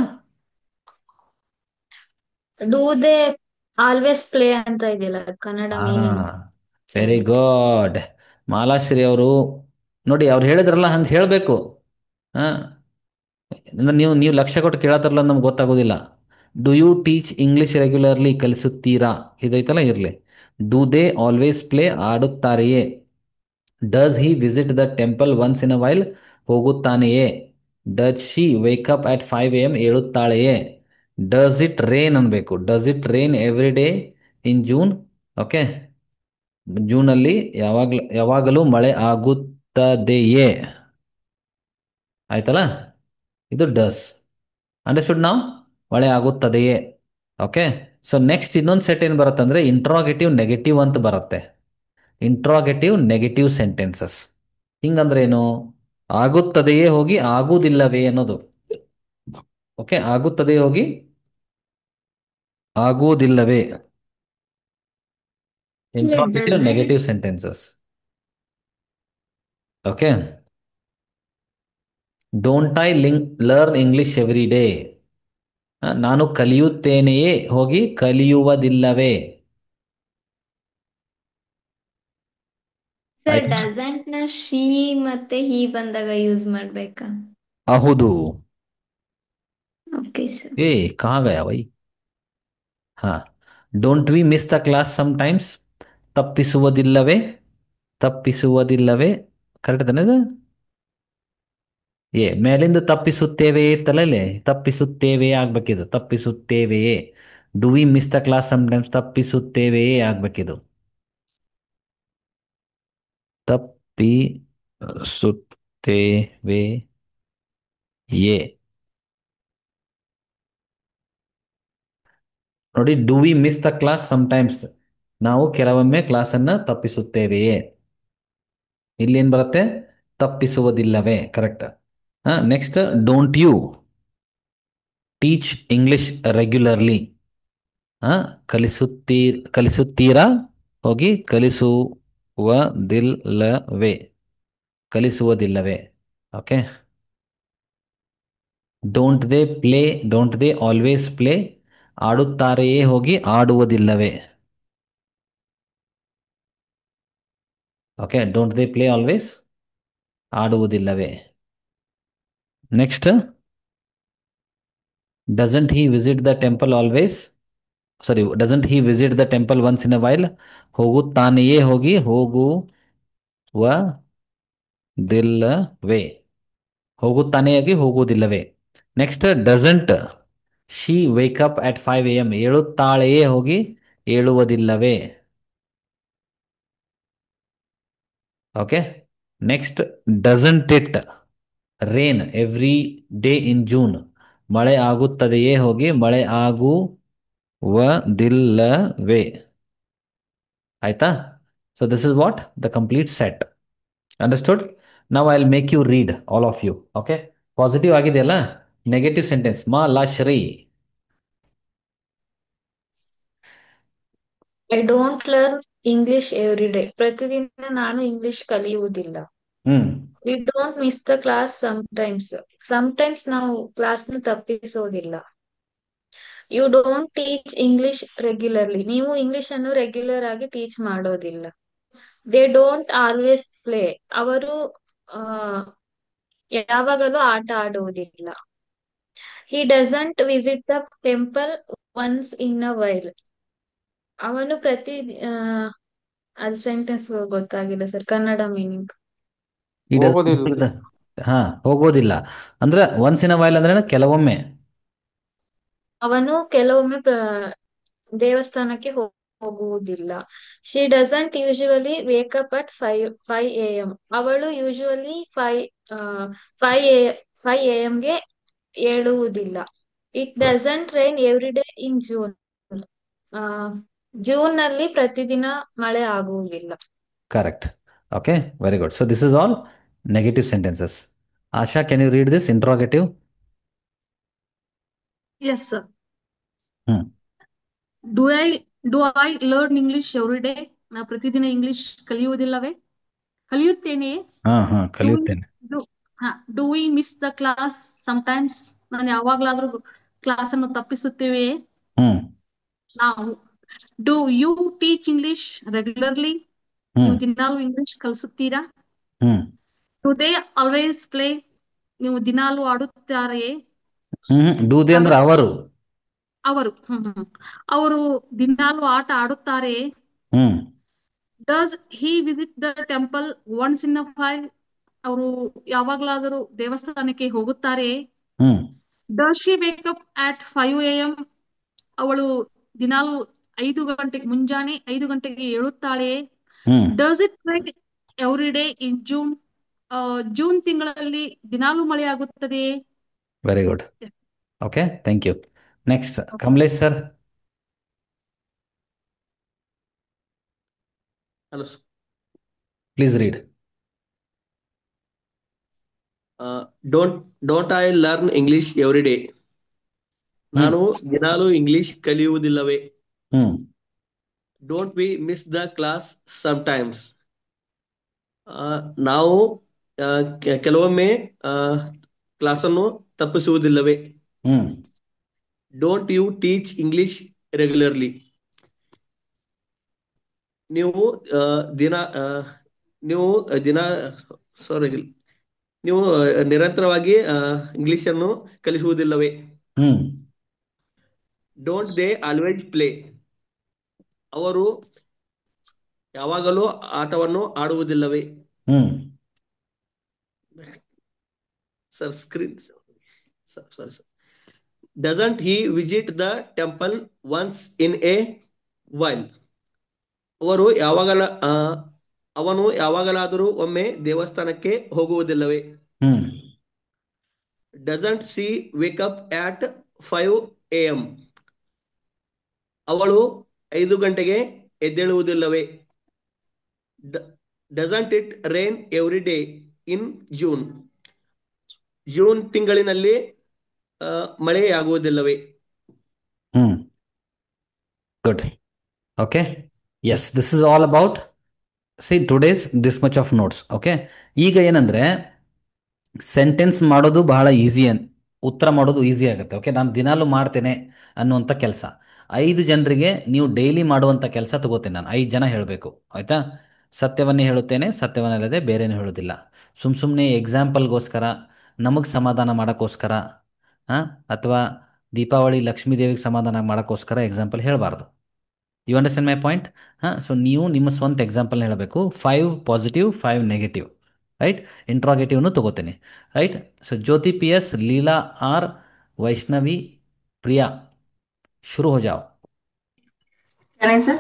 ಡೂ ದೇ ಆಲ್ವೇಸ್ ಪ್ಲೇ ಅಂತ ಇದೆಯಲ್ಲ, Kannada meaning. Very good Malashree ಅವರು. ನೋಡಿ, ಅವ್ರು ಹೇಳಿದ್ರಲ್ಲ, ಹಂಗೆ ಹೇಳಬೇಕು. ನೀವು ಲಕ್ಷ್ಯ ಕೊಟ್ಟು ಕೇಳತ್ತಾರಲ್ಲ, ನಮ್ಗೆ ಗೊತ್ತಾಗೋದಿಲ್ಲ. Do you teach English regularly, ಕಲಿಸುತ್ತೀರಾ, ಇದೈತಲ್ಲ ಇರಲಿ. ಡೂ ದೇ ಆಲ್ವೇಸ್ ಪ್ಲೇ, ಆಡುತ್ತಾರೆಯೇ. Does he visit the temple once in a while, ಹೋಗುತ್ತಾನೆಯೇ. Does she wake up at 5 AM, ಏಳುತ್ತಾಳೆಯೇ. ಡಸ್ ಇಟ್ ರೇನ್ ಅನ್ಬೇಕು. Does it rain every day in June. Okay. ಜೂನಲ್ಲಿ ಯಾವಾಗಲೂ ಮಳೆ ಆಗುತ್ತದೆಯೇ. ಆಯ್ತಲ್ಲ, ಇದು ಡಸ್. ಅಂಡರ್ಸ್ಟುಡ್ ನಾವು? ಮಳೆ ಆಗುತ್ತದೆಯೇ. ಓಕೆ. ಸೊ ನೆಕ್ಸ್ಟ್ ಇನ್ನೊಂದು ಸೆಟ್ ಏನು ಬರುತ್ತೆ ಅಂದರೆ ಇಂಟ್ರಾಗೇಟಿವ್ ನೆಗೆಟಿವ್ ಅಂತ ಬರುತ್ತೆ. Interrogative negative sentences. ಹಿಂಗಂದ್ರೆ ಏನು, ಆಗುತ್ತದೆಯೇ ಹೋಗಿ ಆಗುವುದಿಲ್ಲವೇ ಅನ್ನೋದು. ಓಕೆ. ಆಗುತ್ತದೆ ಹೋಗಿ ಆಗುವುದಿಲ್ಲವೇ. Interrogative negative sentences. Okay. Don't I learn English every day? ನಾನು ಕಲಿಯುತ್ತೇನೆಯೇ ಹೋಗಿ ಕಲಿಯುವುದಿಲ್ಲವೇ? ಸರ್ ಆಯ್ತಾ? ಡಸಂಟ್ ನ ಶಿ ಮತ್ತೆ ಹಿ ಬಂದಾಗ ಯೂಸ್ ಮಾಡ್ಬೇಕಾ? ಹೌದು. Okay sir. ಏ ಕಹಾ ಗಯಾ ಭೈ? ಹಾ. Don't we miss the class sometimes? ತಪ್ಪಿಸುವುದಿಲ್ಲವೇ? ತಪ್ಪಿಸುವುದಿಲ್ಲವೇ ಕರೆಕ್ಟ್ ತಾನೆ ಇದು? ಮೇಲಿಂದ ತಪ್ಪಿಸುತ್ತೇವೆ ತಲೆಲೆ ತಪ್ಪಿಸುತ್ತೇವೆ ಆಗ್ಬೇಕಿದು. ತಪ್ಪಿಸುತ್ತೇವೆಯೇ. Do we miss the class sometimes? ತಪ್ಪಿಸುತ್ತೇವೆಯೇ ಆಗ್ಬೇಕಿದು. ತಪ್ಪಿಸುತ್ತೇವೆಯೇ. ನೋಡಿ, do we miss the class sometimes, ನಾವು ಕೆಲವೊಮ್ಮೆ ಕ್ಲಾಸನ್ನು ತಪ್ಪಿಸುತ್ತೇವೆಯೇ. ಇಲ್ಲಿ ಏನು ಬರುತ್ತೆ? ತಪ್ಪಿಸುವುದಿಲ್ಲವೇ. Correct. Next, don't you teach English regularly? ಕಲಿಸುತ್ತೀರಾ ಹೋಗಿ ಕಲಿಸುವುದಿಲ್ಲವೇ. ಕಲಿಸುವುದಿಲ್ಲವೇ. Okay. Don't they always play? ಆಡುತ್ತಾರೆಯೇ ಹೋಗಿ ಆಡುವುದಿಲ್ಲವೇ. Okay. Don't they play always? ಆಡುವುದಿಲ್ಲವೇ. Next, doesn't he visit the temple always? Doesn't he visit the temple once in a while? ಹೋಗುತ್ತಾನೆಯೇ ಹೋಗಿ ಹೋಗುವುದಿಲ್ಲವೇ. ಹೋಗುತ್ತಾನೆಯಾಗಿ ಹೋಗುವುದಿಲ್ಲವೇ. Next, doesn't she wake up at 5 AM? ಏಳುತ್ತಾಳೆಯೇ ಹೋಗಿ ಏಳುವುದಿಲ್ಲವೇ. Okay. Next, doesn't it rain every day in June? ಮಳೆ ಆಗುತ್ತದೆಯೇ ಹೋಗಿ ಮಳೆ ಆಗುವುದಿಲ್ಲವೇ. ಆಯ್ತಾ? So this is what the complete set. Understood? ನಾವು I will make you read all of you. Okay. Positive ಆಗಿದೆಯಲ್ಲ? Negative sentence Shri. I don't learn English every day. ಪ್ರತಿದಿನ ನಾನು ಇಂಗ್ಲಿಷ್ ಕಲಿಯುವುದಿಲ್ಲ. We don't miss the class sometimes. Sometimes ನಾವು ಕ್ಲಾಸ್ನ ತಪ್ಪಿಸೋದಿಲ್ಲ. You don't teach English regularly. ನೀವು English ಅನ್ನು regular ಆಗಿ ಟೀಚ್ ಮಾಡೋದಿಲ್ಲ. They don't always play. ಅವರು ಯಾವಾಗಲೂ ಆಟ ಆಡುವುದಿಲ್ಲ. He doesn't visit the temple once in a while. ಅವನು ಅದು ಸೆಂಟೆನ್ಸ್ ಗೊತ್ತಾಗಿಲ್ಲ ಸರ್, ಕನ್ನಡ ಮೀನಿಂಗ್. ಹೋಗೋದಿಲ್ಲ ಅಂದ್ರೆ ಒನ್ಸ್ ಇನ್ ಅ ವೈಲ್ ಅಂದ್ರೆ ಕೆಲವೊಮ್ಮೆ. ಅವನು ಕೆಲವೊಮ್ಮೆ ದೇವಸ್ಥಾನಕ್ಕೆ ಹೋಗುವುದಿಲ್ಲ. She doesn't usually wake up at 5 AM. ಅವಳು ಯೂಶುವಲಿ 5 AM ಗೆ ಏಳುವುದಿಲ್ಲ. It doesn't rain every day in June. June ನಲ್ಲಿ ಪ್ರತಿದಿನ ಮಳೆ ಆಗುವುದಿಲ್ಲ. Correct. Okay, very good. So this is all negative sentences. Asha, can you read this interrogative? Yes, sir. Do I learn English every day? ನಾ ಪ್ರತಿದಿನ English ಕಲಿಯುವುದಿಲ್ಲವೇ? ಕಲಿಯುತ್ತೇನೆಯೇ? ಕಲಿಯುತ್ತೇನೆ. Do we miss the class sometimes? ನಾನು ಯಾವಾಗ್ಲಾದ್ರೂ class ಅನ್ನು ತಪ್ಪಿಸುತ್ತೇವೆಯೇ? ನಾವು. Do you teach English regularly? ನೀವು ದಿನಾಲು English ಕಲಿಸುತ್ತೀರಾ? Do they always play? ನೀವು ದಿನಾಲು ಆಡುತ್ತಾರೆಯೇ? Do they ಅಂದ್ರೆ ಅವರು ದಿನಾಲು ಆಟ ಆಡುತ್ತಾರೆಯೇ? Does he visit the temple once in a while? ಅವರು ಯಾವಾಗ್ಲಾದರೂ ದೇವಸ್ಥಾನಕ್ಕೆ ಹೋಗುತ್ತಾರೆಯೇ? Does she wake up at 5 AM? ಅವಳು ದಿನಾಲು ಮುಂಜಾನೆ 5 ಗಂಟೆಗೆ ಏಳುತ್ತಾಳೆಯೇ? Does it rain every day in June? June ತಿಂಗಳಲ್ಲಿ ದಿನಾಲು ಮಳೆ ಆಗುತ್ತದೆಯೇ? Very good. Okay, thank you. Next, Kamlesh sir. Hello. Please read. Don't I learn English every day? ನಾನು ದಿನಾಲು ಇಂಗ್ಲಿಷ್ ಕಲಿಯುವುದಿಲ್ಲವೇ? Don't we miss the class sometimes? ನಾವು ಕೆಲವೊಮ್ಮೆ ಕ್ಲಾಸನ್ನು ತಪ್ಪಿಸುವುದಿಲ್ಲವೇ? Don't you teach English regularly? ನೀವು ದಿನ ನೀವು ದಿನ ಸಾರಿ ನೀವು ನಿರಂತರವಾಗಿ ಇಂಗ್ಲಿಷನ್ನು ಕಲಿಸುವುದಿಲ್ಲವೇ? Don't they always play? ಅವರು ಯಾವಾಗಲೂ ಆಟವನ್ನು ಆಡುವುದಿಲ್ಲವೇ? Sir screen sorry sir. Doesn't he visit the temple once in a while? ಅವನು ಯಾವಾಗಲಾದರೂ ಒಮ್ಮೆ ದೇವಸ್ಥಾನಕ್ಕೆ ಹೋಗುವುದಿಲ್ಲವೇ? Doesn't she wake up at 5 AM? ಅವಳು 5 ಗಂಟೆಗೆ ಎದ್ದೇಳುವುದಿಲ್ಲವೇ? Doesn't it rain every day in June? June ತಿಂಗಳಿನಲ್ಲಿ ಮಳೆಯಾಗುವುದಿಲ್ಲವೇ? Good. Okay, yes, this is all about today's this much of notes. Okay, ಈಗ ಏನಂದರೆ ಸೆಂಟೆನ್ಸ್ ಮಾಡೋದು ಬಹಳ ಈಸಿ, ಉತ್ತರ ಮಾಡೋದು ಈಸಿ ಆಗುತ್ತೆ. ಓಕೆ, ನಾನು ದಿನಾಲೂ ಮಾಡ್ತೇನೆ ಅನ್ನುವಂಥ ಕೆಲಸ 5 ಜನರಿಗೆ ನೀವು ಡೈಲಿ ಮಾಡುವಂಥ ಕೆಲಸ ತಗೋತೇನೆ ನಾನು. 5 ಜನ ಹೇಳಬೇಕು, ಆಯಿತಾ? ಸತ್ಯವನ್ನೇ ಹೇಳುತ್ತೇನೆ, ಸತ್ಯವನ್ನಲ್ಲದೆ ಬೇರೇನೂ ಹೇಳೋದಿಲ್ಲ. ಸುಮ್ಮನೆ ಎಕ್ಸಾಂಪಲ್ಗೋಸ್ಕರ, ನಮಗೆ ಸಮಾಧಾನ ಮಾಡೋಕ್ಕೋಸ್ಕರ, ಅಥವಾ ದೀಪಾವಳಿ ಲಕ್ಷ್ಮೀ ದೇವಿಗೆ ಸಮಾಧಾನ ಮಾಡೋಕ್ಕೋಸ್ಕರ ಎಕ್ಸಾಂಪಲ್ ಹೇಳಬಾರ್ದು. You understand my point? So ನೀವು ನಿಮ್ಮ ಸ್ವಂತ ಎಕ್ಸಾಂಪಲ್ನ ಹೇಳಬೇಕು. 5 ಪಾಸಿಟಿವ್, 5 ನೆಗೆಟಿವ್, ರೈಟ್? ಇಂಟ್ರಾಗೇಟಿವ್ನು ತಗೋತೇನೆ, right? So Jyoti PS, Leela R, Vaishnavi, Priya, ಶುರು ಹೋ ಜಾओ. Can I, sir?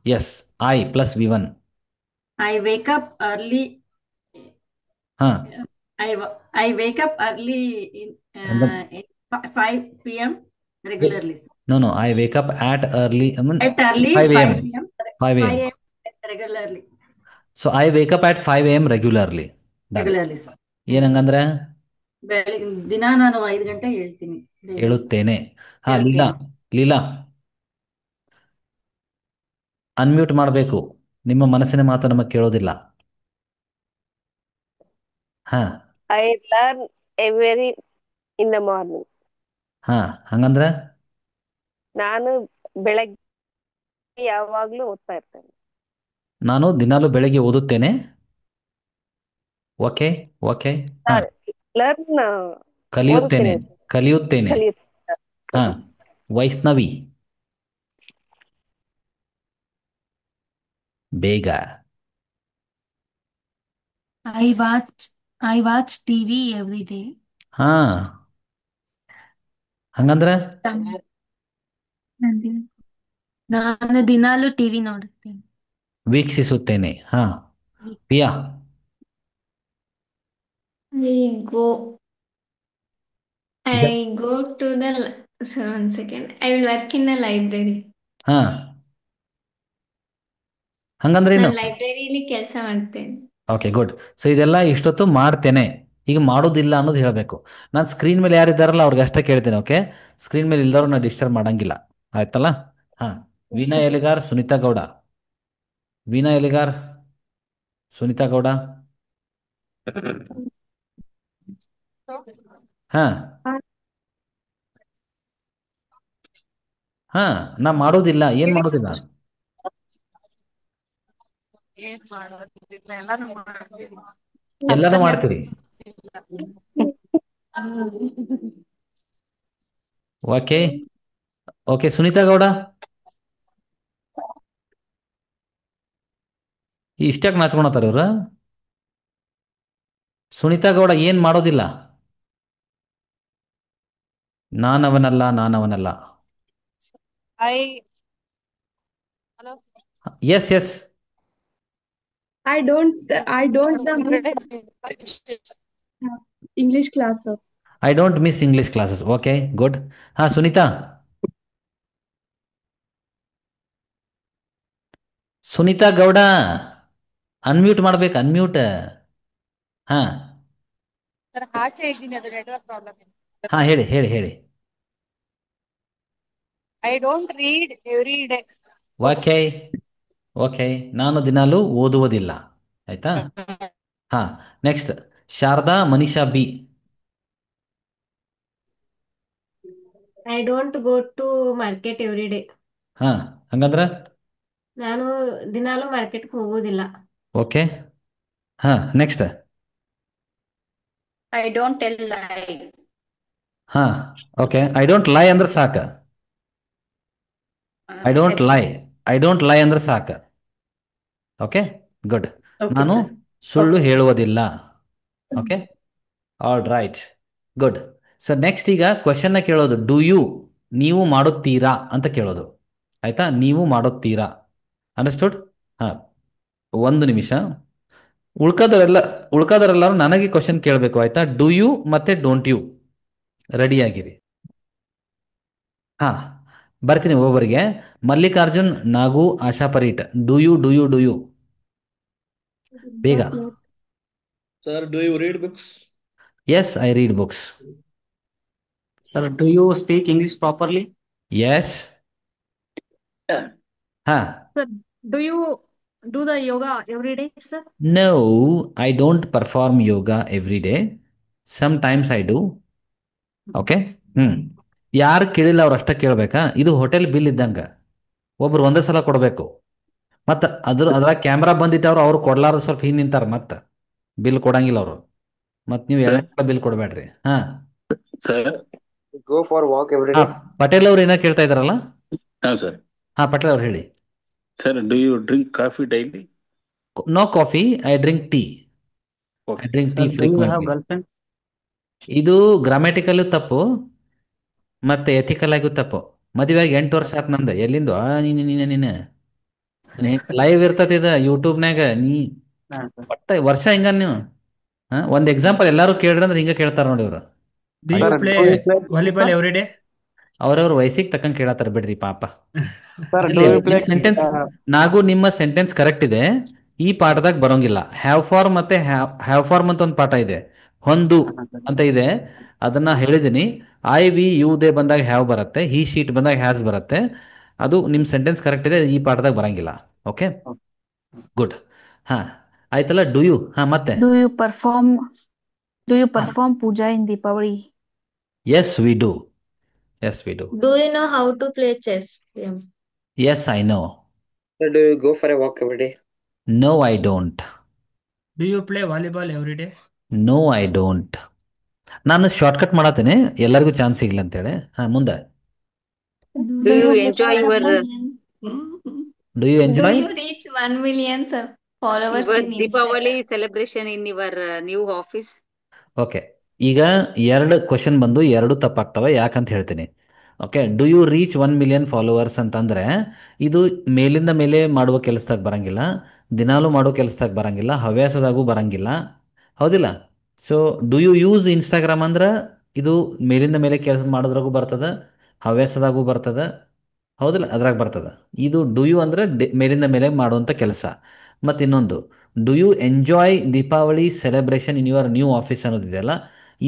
Yes, I plus V1. I wake up early. Huh. I wake up early And the, in 5 PM regularly, sir. no, I wake up at early, At early 5 5 a.m. PM. 5 5 a.m. AM regularly. So I wake up at 5 a.m. regularly. Done. Regularly, sir. ಏನಂಗಂದ್ರೆ ಬೆಳಿಗ್ಗೆ ದಿನ ನಾನು 5 ಗಂಟೆ ಹೇಳ್ತೀನಿ. ಹೇಳುತ್ತೇನೆ. ಹೇಳ್ತೇನೆ. Leela unmute ಮಾಡಬೇಕು. ನಿಮ್ಮ ಮನಸ್ಸಿನ ಮಾತು ನಮಗೆ ಕೇಳೋದಿಲ್ಲ. I learn every in the morning. ಹಂಗಂದ್ರೆ ನಾನು ಬೆಳಗ್ಗೆ ಯಾವಾಗ್ಲೂ ಓದ್ತಾ ಇರ್ತೇನೆ. ನಾನು ದಿನಾಲೂ ಬೆಳಗ್ಗೆ ಓದುತ್ತೇನೆ. ಓಕೆ, ಲರ್ನ್ ಕಲಿಯುತ್ತೇನೆ. ಕಲಿಯುತ್ತೇನೆ. ವೈಷ್ಣವಿ ಬೇಗ. I watch TV every day. ಹಂಗಂದ್ರೆ ನಾನು ದಿನಾಲು ಟಿವಿ ನೋಡುತ್ತೇನೆ. ವೀಕ್ಷಿಸುತ್ತೇನೆ. ಪಿಯಾ I go to the sir, one second. I will work in a library. ಹಂಗಂದ್ರೆ ಏನು? ನಾನು ಲೈಬ್ರರಿಲಿ ಕೆಲಸ ಮಾಡ್ತೇನೆ. Okay, good. ಸೊ ಇದೆಲ್ಲ ಇಷ್ಟೊತ್ತು ಮಾಡ್ತೇನೆ, ಈಗ ಮಾಡೋದಿಲ್ಲ ಅನ್ನೋದು ಹೇಳಬೇಕು. ನಾನು ಸ್ಕ್ರೀನ್ ಮೇಲೆ ಯಾರಿದ್ದಾರಲ್ಲ ಅವ್ರಿಗೆ ಅಷ್ಟೇ ಕೇಳ್ತೇನೆ. ಓಕೆ, ಸ್ಕ್ರೀನ್ ಮೇಲೆ ಇಲ್ದವ್ರು ನಾನು ಡಿಸ್ಟರ್ಬ್ ಮಾಡಂಗಿಲ್ಲ, ಆಯ್ತಲ್ಲ? ವೀಣಾ ಎಲಿಗಾರ್, ಸುನೀತಾ ಗೌಡ. ವೀಣಾ ಎಲಿಗಾರ್, ಸುನೀತಾ ಗೌಡ. ನಾ ಮಾಡೋದಿಲ್ಲ. ಏನ್ ಮಾಡೋದಿಲ್ಲ? ಎಲ್ಲಾನು ಮಾಡ್ತೀರಿ. ಓಕೆ, ಸುನೀತಾ ಗೌಡ, ಇಷ್ಟ್ಯಾಕೆ ನಾಚ್ಕೊಳತಾರ ಇವ್ರ? ಸುನೀತಾ ಗೌಡ ಏನ್ ಮಾಡೋದಿಲ್ಲ? ನಾನವನಲ್ಲ. Yes I don't miss English class. I don't miss English classes. Okay, good. Sunita Gowda unmute ಮಾಡ್ಬೇಕು. ಅನ್ಮ್ಯೂಟ್. ಹೇಳಿ. I don't read every day. Okay. Okay, ನಾನು ದಿನಾಲೂ ಓದುವುದಿಲ್ಲ. ಆಯ್ತಾ? ಹಾ, next Sharada Manisha B. I don't go to market every day. ಹಾ, ಹಂಗಂದ್ರ ನಾನು ದಿನಾಲೂ ಮಾರ್ಕೆಟ್ಗೆ ಹೋಗೋದಿಲ್ಲ. ಓಕೆ. ಹಾ, next. I don't tell lie. ಹಾ, ಓಕೆ. ಐ ಡೋಂಟ್ ಲೈ ಅಂದ್ರೆ ಸಾಕ. ಐ ಡೋಂಟ್ ಲೈ, ಐ ಡೋಂಟ್ ಲೈ ಅಂದ್ರೆ ಸಾಕ. Okay, good. Okay, ನಾನು sir. ಸುಳ್ಳು Okay. ಹೇಳುವುದಿಲ್ಲ. Okay, all right, good. So next ಈಗ ಕ್ವಶನ್ನ ಕೇಳೋದು, ಡೂ ಯು, ನೀವು ಮಾಡುತ್ತೀರಾ ಅಂತ ಕೇಳೋದು. ಆಯ್ತಾ? ನೀವು ಮಾಡುತ್ತೀರಾ. ಅಂಡರ್ಸ್ಟುಡ್? ಹಾಂ, ಒಂದು ನಿಮಿಷ. ಉಳ್ಕಾದವರೆಲ್ಲರೂ ನನಗೆ ಕ್ವಶನ್ ಕೇಳಬೇಕು. ಆಯ್ತಾ? ಡೂ ಯು ಮತ್ತೆ ಡೋಂಟ್ ಯು ರೆಡಿಯಾಗಿರಿ. ಹಾಂ, ಬರ್ತೀನಿ ಒಬ್ಬೊಬ್ಬರಿಗೆ. ಮಲ್ಲಿಕಾರ್ಜುನ್, ನಾಗು, ಆಶಾ ಪರೀಟ್. Do you, do you, do you, ಬೇಗ. Sir, do you read books? Yes, I read books. Sir, do you speak English properly? Yes. ಹಾಂ. Sir, do you do the yoga every day, sir? No, I don't perform yoga every day. Sometimes I do. Okay. ಯಾರು ಕೇಳಿಲ್ಲ ಅವ್ರು ಅಷ್ಟೇ ಕೇಳಬೇಕಾ? ಇದು hotel bill ಇದ್ದಂಗೆ, ಒಬ್ರು ಒಂದೇ ಸಲ ಕೊಡಬೇಕು. ಮತ್ತು ಅದ್ರ ಕ್ಯಾಮ್ರಾ ಬಂದಿದ್ದವ್ರು ಅವ್ರು ಕೊಡ್ಲಾರ್ದು ಸ್ವಲ್ಪ ಹಿಂದೆ ನಿಂತಾರೆ, ಮತ್ತೆ ಬಿಲ್ ಕೊಡಂಗಿಲ್ಲ ಅವರು. ಮತ್ತು ನೀವು ಎಲ್ಲ ಬಿಲ್ ಕೊಡಬೇಡ್ರಿ. ಹಾಂ sir, Go for walk every day. Patel ಅವ್ರು ಏನೋ ಕೇಳ್ತಾ ಇದಾರಲ್ಲ? ಹಾಂ ಸರ್. ಹಾಂ, ಪಟೇಲ್ ಅವ್ರು ಹೇಳಿ. ಸರ್, do you drink coffee daily? No coffee, I drink tea. I drink tea Sir, do you have frequently. girlfriend? ಇದು ಗ್ರಾಮ್ಯಾಟಿಕಲ್ ತಪ್ಪು ಮತ್ತೆ ಎಥಿಕಲ್ ಆಗೂ ತಪ್ಪು. ಮದುವೆಯಾಗಿ 8 ವರ್ಷ ಆತ್ ನಂದು. ಎಲ್ಲಿಂದು ನೀನು ಲೈವ್ ಇರ್ತತಿ ಇದು ಯೂಟ್ಯೂಬ್ನಾಗ. ನೀ ಒಟ್ಟ ವರ್ಷ ಹಿಂಗ ನೀವು. ಒಂದ್ ಎಕ್ಸಾಂಪಲ್ ಎಲ್ಲಾರು ಕೇಳ್ರಿ ಅಂದ್ರೆ ಹಿಂಗ ಕೇಳ್ತಾರ ನೋಡಿ ಇವ್ರು. Do you play volleyball every day? ಅವ್ರವ್ರ ವಯಸ್ಸಿಗೆ ತಕ್ಕಂಗೆ ಕೇಳತ್ತಾರ ಬಿಡ್ರಿ ಪಾಪ. Sir, do you play? Sentence Nagu ನಿಮ್ಮ ಸೆಂಟೆನ್ಸ್ ಕರೆಕ್ಟ್ ಇದೆ. ಈ ಪಾಠದಾಗ ಬರೋಂಗಿಲ್ಲ. ಹ್ಯಾವ್ ಫಾರ್ ಮತ್ತೆ ಹ್ಯಾವ್ ಫಾರ್ಮ್ ಅಂತ ಒಂದು ಪಾಠ ಇದೆ, ಹೊಂದು ಅಂತ ಇದೆ, ಅದನ್ನ ಹೇಳಿದೀನಿ. ಐ ವಿ ಯು ದೇ ಬಂದಾಗ ಹ್ಯಾವ್ ಬರುತ್ತೆ, ಹಿ ಶೀಟ್ ಬಂದಾಗ ಹ್ಯಾಸ್ ಬರುತ್ತೆ. ಅದು ನಿಮ್ಮ ಸೆಂಟೆನ್ಸ್ ಕರೆಕ್ಟ್ ಇದೆ, ಈ ಪಾಠದಾಗ ಬರಂಗಿಲ್ಲ. Okay, good. ಹಾ, ಆಯ್ತಲ್ಲ. Do you. ಹಾ, ಮತ್ತೆ Do you perform puja in Deepavali? Yes we do. Yes we do. Do you know how to play chess game? Yes I know. Sir, do you go for a walk every day? No I don't. Do you play volleyball every day? No I don't. ನಾನು shortcut ಮಾಡತ್ತೇನೆ ಎಲ್ಲರಿಗೂ chance ಸಿಗ್ಲಿ ಅಂತೇಳಿ. ಹಾ, ಮುಂದೆ. Do you enjoy your do you enjoy reach 1 million followers your in Deepavali Instagram? celebration in your new office? Okay, ಈಗ 2 question ಬಂದು 2 ತಪ್ಪಾಗ್ತವೆ. ಯಾಕಂತ ಹೇಳ್ತೀನಿ. Okay, do you reach 1 million followers ಅಂತಂದರೆ ಇದು ಮೇಲಿಂದ ಮೇಲೆ ಮಾಡುವ ಕೆಲಸದಾಗ ಬರಂಗಿಲ್ಲ, ದಿನಾಲೂ ಮಾಡೋ ಕೆಲಸದಾಗ ಬರಂಗಿಲ್ಲ, ಹವ್ಯಾಸದಾಗೂ ಬರಂಗಿಲ್ಲ. ಹೌದಿಲ್ಲ? So do you use Instagram ಅಂದ್ರೆ ಇದು ಮೇಲಿಂದ ಮೇಲೆ ಕೆಲಸ ಮಾಡೋದ್ರಾಗೂ ಬರ್ತದೆ, ಹವ್ಯಾಸದಾಗೂ ಬರ್ತದೆ. ಹೌದಿಲ್ಲ? ಅದ್ರಾಗ ಬರ್ತದೆ. ಇದು ಡು ಯು ಅಂದರೆ ಮೇಲಿಂದ ಮೇಲೆ ಮಾಡುವಂಥ ಕೆಲಸ. ಮತ್ತು ಇನ್ನೊಂದು, do you enjoy Deepavali celebration in your new office ಅನ್ನೋದಿದೆಯಲ್ಲ,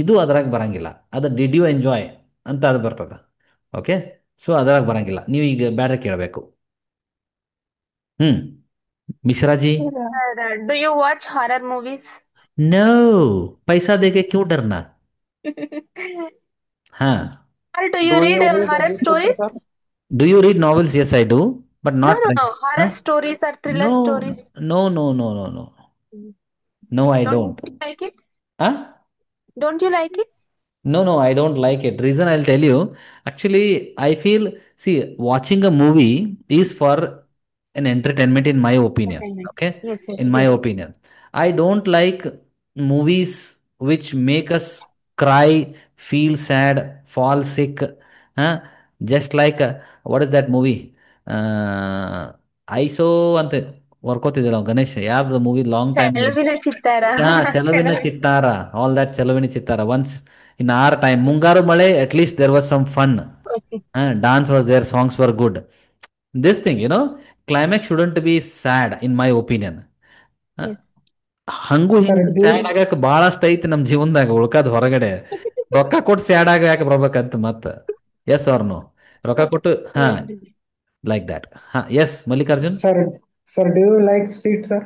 ಇದು ಅದ್ರಾಗ ಬರಂಗಿಲ್ಲ. ಅದು ಡಿಡ್ ಯು ಎಂಜಾಯ್ ಅಂತ ಅದು ಬರ್ತದೆ. ಓಕೆ, ಸೊ ಅದ್ರಾಗ ಬರಂಗಿಲ್ಲ. ನೀವು ಈಗ ಬೇರೆ ಕೇಳಬೇಕು. Mishraji. Do you watch horror movies? No, ಪೈಸಾ ದೇಗೆ ಕ್ಯೂ ಡರ್ನಾ. ಹಾ. Or do you read horror stories? Do you read novels? Yes I do, but No, not no, no. Horror stories or thriller no stories. No no no no no no I don't. Don't you like it? ಆ Don't you like it? No, no, I don't like it. Reason I'll tell you. Actually, I feel, see, watching a movie is for an entertainment in my opinion. Entertainment. Okay? Yes, yes, In my yes. opinion. I don't like movies which make us cry, feel sad, fall sick. Huh? Just like, what is that movie? Iso ಅಂತ ವರ್ಕೋತಿದ್ದಿಲ್ಲ ಗಣೇಶ್. ಯಾರ್ದು movie? Long time. ಚೆಲುವಿನ ಚಿತ್ತಾರ. ಚೆಲುವಿನ ಚಿತ್ತಾರ. All that ಚೆಲುವಿನ ಚಿತ್ತಾರ. Once in R time, Mungaru Male, at least there was some fun. Dance was there, songs were good. This thing, climax shouldn't be sad in my opinion. ಹಂಗೂ sad ಆಗಕ್ಕೆ ಬಹಳಷ್ಟು ಐತಿ ನಮ್ಮ ಜೀವನದಾಗ, ಉಳ್ಕಾದ ಹೊರಗಡೆ. ರೊಕ್ಕ ಕೊಟ್ಟು ಸ್ಯಾಡ್ ಆಗ ಯಾಕೆ ಬರ್ಬೇಕಂತ ಮತ್ತ. Yes or no? ರೊಕ್ಕ ಕೊಟ್ಟು like that. Yes Mallikarjun. Sir, do you like sweet, sir?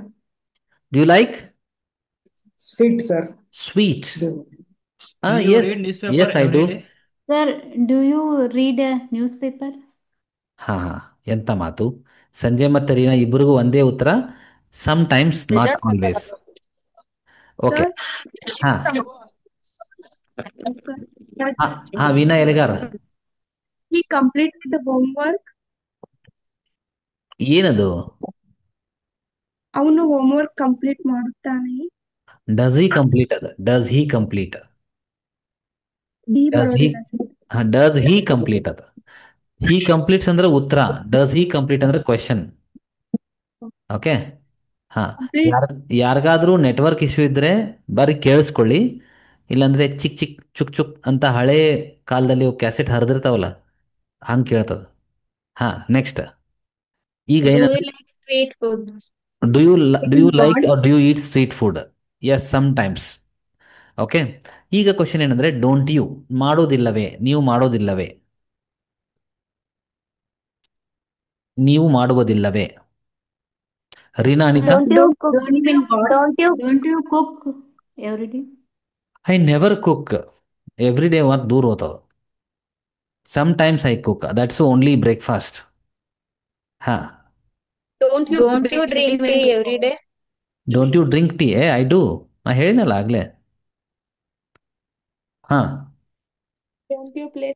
Do you like Sweet, sir. sweet? Do. Ah, Do you yes. read newspaper Yes, I every do. day? Sir, do you read a newspaper? ಹಾ ಹಾ, ಎಂತ ಮಾತು. ಸಂಜೆ ಮತ್ತೆ ರೀನಾ ಇಬ್ಬರಿಗೂ ಒಂದೇ ಉತ್ತರ. Sometimes, not always. Okay. ಹಾ Yes, sir. ಹಾ ಹಾ, Veena Elgar, He completed the homework. ಏನದು? ಅವನು ಹೋಮ್ವರ್ಕ್ ಕಂಪ್ಲೀಟ್ ಮಾಡುತ್ತಾನೆ. Does he complete? ಅದ ಡಸ್ ಹಿ ಕಂಪ್ಲೀಟ್? ಡಿ ಡಸ್ ಹಿ ಬರೋದಿಲ್ಲ ಸರ್. ಡಸ್ ಹಿ ಕಂಪ್ಲೀಟ್ ಅದ. ಹಿ ಕಂಪ್ಲೀಟ್ಸ್ ಅಂದ್ರೆ ಉತ್ತರ, ಡಸ್ ಹಿ ಕಂಪ್ಲೀಟ್ ಅಂದ್ರೆ ಕ್ವೆಶನ್. ಓಕೆ. ಹಾ, ಯಾರಿಗಾದ್ರೂ ನೆಟ್ವರ್ಕ್ ಇಶ್ಯೂ ಇದ್ರೆ ಬರೀ ಕೇಳಿಸ್ಕೊಳ್ಳಿ, ಇಲ್ಲಾಂದ್ರೆ ಚಿಕ್ ಚಿಕ್ ಚುಕ್ ಚುಕ್ ಅಂತ ಹಳೆ ಕಾಲದಲ್ಲಿ ಕ್ಯಾಸೆಟ್ ಹರಿದಿರ್ತಾವಲ್ಲ, ಹಂಗೆ ಕೇಳ್ತದ. ಹಾ, ನೆಕ್ಸ್ಟ್. ಈಗ Do ಏನಂದ್ರೆ, you like street food? Do you like or do you eat street food? Yes, sometimes. Okay. ಈಗ ಕ್ವಶನ್ ಏನಂದ್ರೆ, ಡೋಂಟ್ ಯು, ಮಾಡೋದಿಲ್ಲವೇ, ನೀವು ಮಾಡೋದಿಲ್ಲವೇ, ನೀವು ಮಾಡುವುದಿಲ್ಲವೇ? Reena, Anita? Don't you cook? Don't you cook every day? I never cook every day. ಒಂದು ದೂರ ಹೋಗ್ತದ. Sometimes I cook, that's only breakfast. ಹಾ. don't you Don't you drink believe tea in every day? Don't you drink tea? I do. ನಾ ಹೇಳಿನಲ್ಲ ಆಗ್ಲೇ. ಹಾ. Don't you play?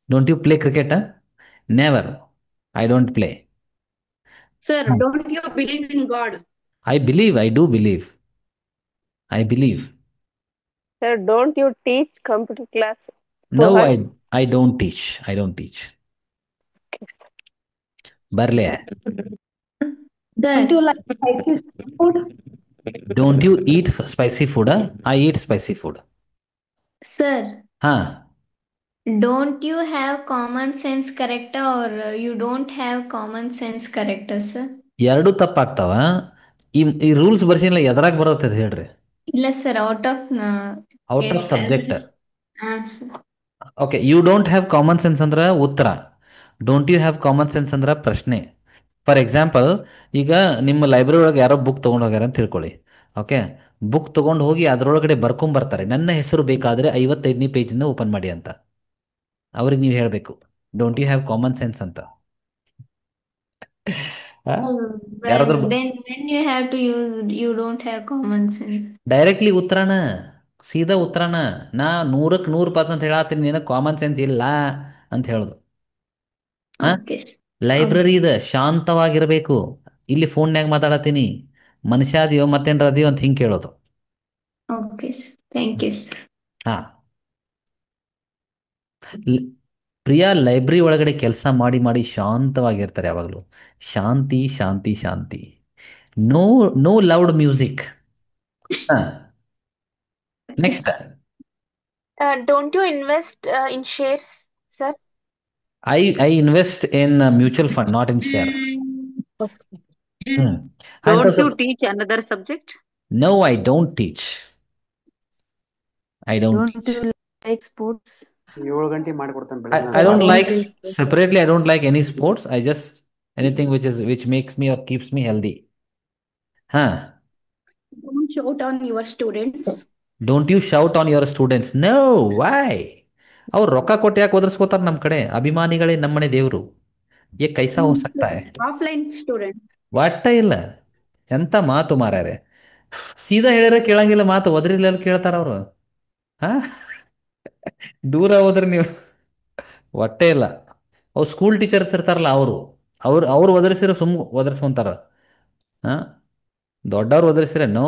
Don't you play cricket? Never, I don't play. Sir, don't you believe in God? I believe, I do believe, I believe. Sir, don't you teach computer class to no, her? I don't teach, I don't teach. ಬರ್ಲೆ. Don't you like spicy food? Don't you eat spicy food? I eat spicy food. Sir, ಹಾ. don't you have common sense character or you don't have common sense character, sir? ಎರಡು ತಪ್ಪಾಗ್ತಾವ. ಈ rules ಬರ್ಸಿಲ್ಲ, ಎದ್ರಾಗ ಬರುತ್ತೆ ಹೇಳ್ರಿ? ಇಲ್ಲ sir, out of out of subject. answer. Okay. You don't have common sense ಅಂದ್ರೆ ಉತ್ತರ, don't you have common sense ಅಂದ್ರೆ ಪ್ರಶ್ನೆ. For example, ಈಗ ನಿಮ್ಮ ಲೈಬ್ರರಿ ಒಳಗೆ ಯಾರೋ ಬುಕ್ ತೊಗೊಂಡು ಹೋಗ್ಯಾರ ಅಂತ ತಿಳ್ಕೊಳ್ಳಿ. ಓಕೆ. ಬುಕ್ ತೊಗೊಂಡು ಹೋಗಿ ಅದರೊಳಗಡೆ ಬರ್ಕೊಂಬರ್ತಾರೆ, ನನ್ನ ಹೆಸರು ಬೇಕಾದರೆ 55ನೇ ಪೇಜಿಂದ ಓಪನ್ ಮಾಡಿ ಅಂತ. ಅವ್ರಿಗೆ ನೀವು ಹೇಳಬೇಕು, don't you have common sense ಅಂತ. ಯಾರಾದ್ರೂ Then when you have to use, you don't have common sense. Directly ಉತ್ತರನ, ಸೀದಾ ಉತ್ತರನ, ನಾ 100% ಹೇಳತ್ತೀನಿ, ನಿನಗೆ ಕಾಮನ್ ಸೆನ್ಸ್ ಇಲ್ಲ ಅಂತ ಹೇಳುದು. Okay. ಲೈಬ್ರರಿ ಇದೆ, ಶಾಂತವಾಗಿರಬೇಕು. ಇಲ್ಲಿ ಫೋನ್ಯಾಗ ಮಾತಾಡತ್ತೀನಿ, ಮನುಷ್ಯ ಅದಿಯೋ ಮತ್ತೇನ್ರ ಅದಿಯೋ ಅಂತ ಹಿಂಗೆ ಕೇಳೋದು. Okay. Thank you, sir. ಹಾ. ಪ್ರಿಯಾ ಲೈಬ್ರರಿ ಒಳಗಡೆ ಕೆಲಸ ಮಾಡಿ ಮಾಡಿ ಶಾಂತವಾಗಿರ್ತಾರೆ ಯಾವಾಗಲೂ. ಶಾಂತಿ ಶಾಂತಿ ಶಾಂತಿ. No no loud music. Next. Don't you invest in shares, sir? I invest in mutual fund, not in shares. Don't you teach another subject? No, I don't teach. I don't Don't teach. you like sports? 7 ಗಂಟೆ ಮಾಡಿಕೊಡ್ತಾನೆ I ಬೆಳಗ್ಗೆ don't ನಾನು. like separately. I don't like any sports. I just anything which makes me or keeps me healthy. Huh? Don't shout on your students. Don't you shout on your students? No. Why? ಅವ್ರು ರೊಕ್ಕ ಕೊಟ್ಟು ಯಾಕೆ ಒದರ್ಸ್ಕೋತಾರೆ ನಮ್ಮ ಕಡೆ? ಅಭಿಮಾನಿಗಳೇ ನಮ್ಮನೆ ದೇವರು. ಏ ಕೈಸಾ ಹೋ ಸಕ್ತಾ ಹೈ? Offline students. ಒಟ್ಟ ಇಲ್ಲ. ಎಂತ ಮಾತು ಮಾರ್ಯಾರೆ. ಸೀದಾ ಹೇಳಿದ್ರೆ ಕೇಳಂಗಿಲ್ಲ ಮಾತು, ಒದರಿಲ್ಲ ಕೇಳ್ತಾರ ಅವರು. ಹಾ, ದೂರ ಹೋದ್ರೆ ನೀವು ಒಟ್ಟೆ ಇಲ್ಲ. ಅವ್ರು ಸ್ಕೂಲ್ ಟೀಚರ್ಸ್ ಇರ್ತಾರಲ್ಲ, ಅವ್ರು ಒದರಿಸಿರೋ ಒದರ್ಸ್ಕೊಂತಾರ. ಹಾಂ, ದೊಡ್ಡವ್ರು ಒದರಿಸಿರ ನೋ.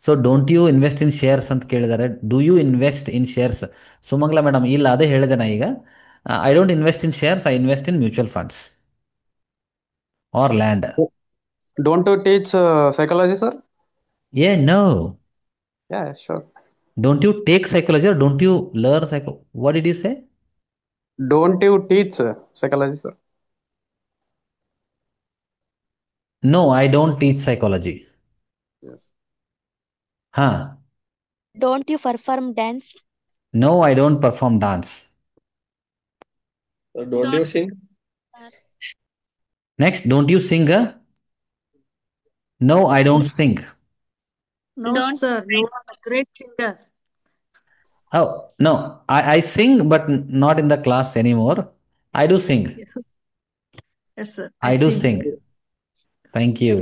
So don't you invest in shares ಅಂತ ಕೇಳಿದ್ದಾರೆ. Do you invest in shares? Sumangala madam, ಇಲ್ಲ, ಅದೇ ಹೇಳಿದೆ ನಾ ಈಗ. I don't invest in shares, I invest in mutual funds or land. Don't you teach psychology, sir? No. Yeah, sure. Don't you take psychology or don't you learn psycho? What did you say? Don't you teach psychology, sir? No, I don't teach psychology. Yes. Huh? Don't you perform dance? No, I don't perform dance. Don't you sing? Next, don't you sing? No, I don't sing. No, Don't sir. You are a great singer. Oh, no, I sing, but not in the class anymore. I do sing. Yes, sir. I do sing, sing. sir. Thank you.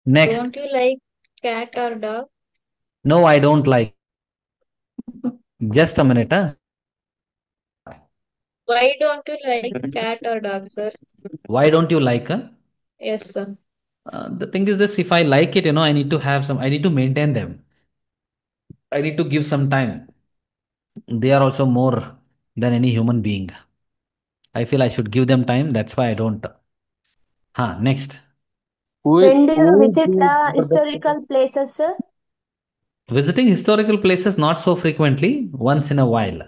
Next. Don't you like cat or dog? No, I don't like. Just a minute. Why don't you like cat or dog, sir? Why don't you like? Yes, sir. The thing is this, if I like it, I need to have some, I need to maintain them. I need to give some time. They are also more than any human being. I feel I should give them time. That's why I don't. Next. When do you Who visit do the for the historical places, sir? Visiting historical places not so frequently, once in a while.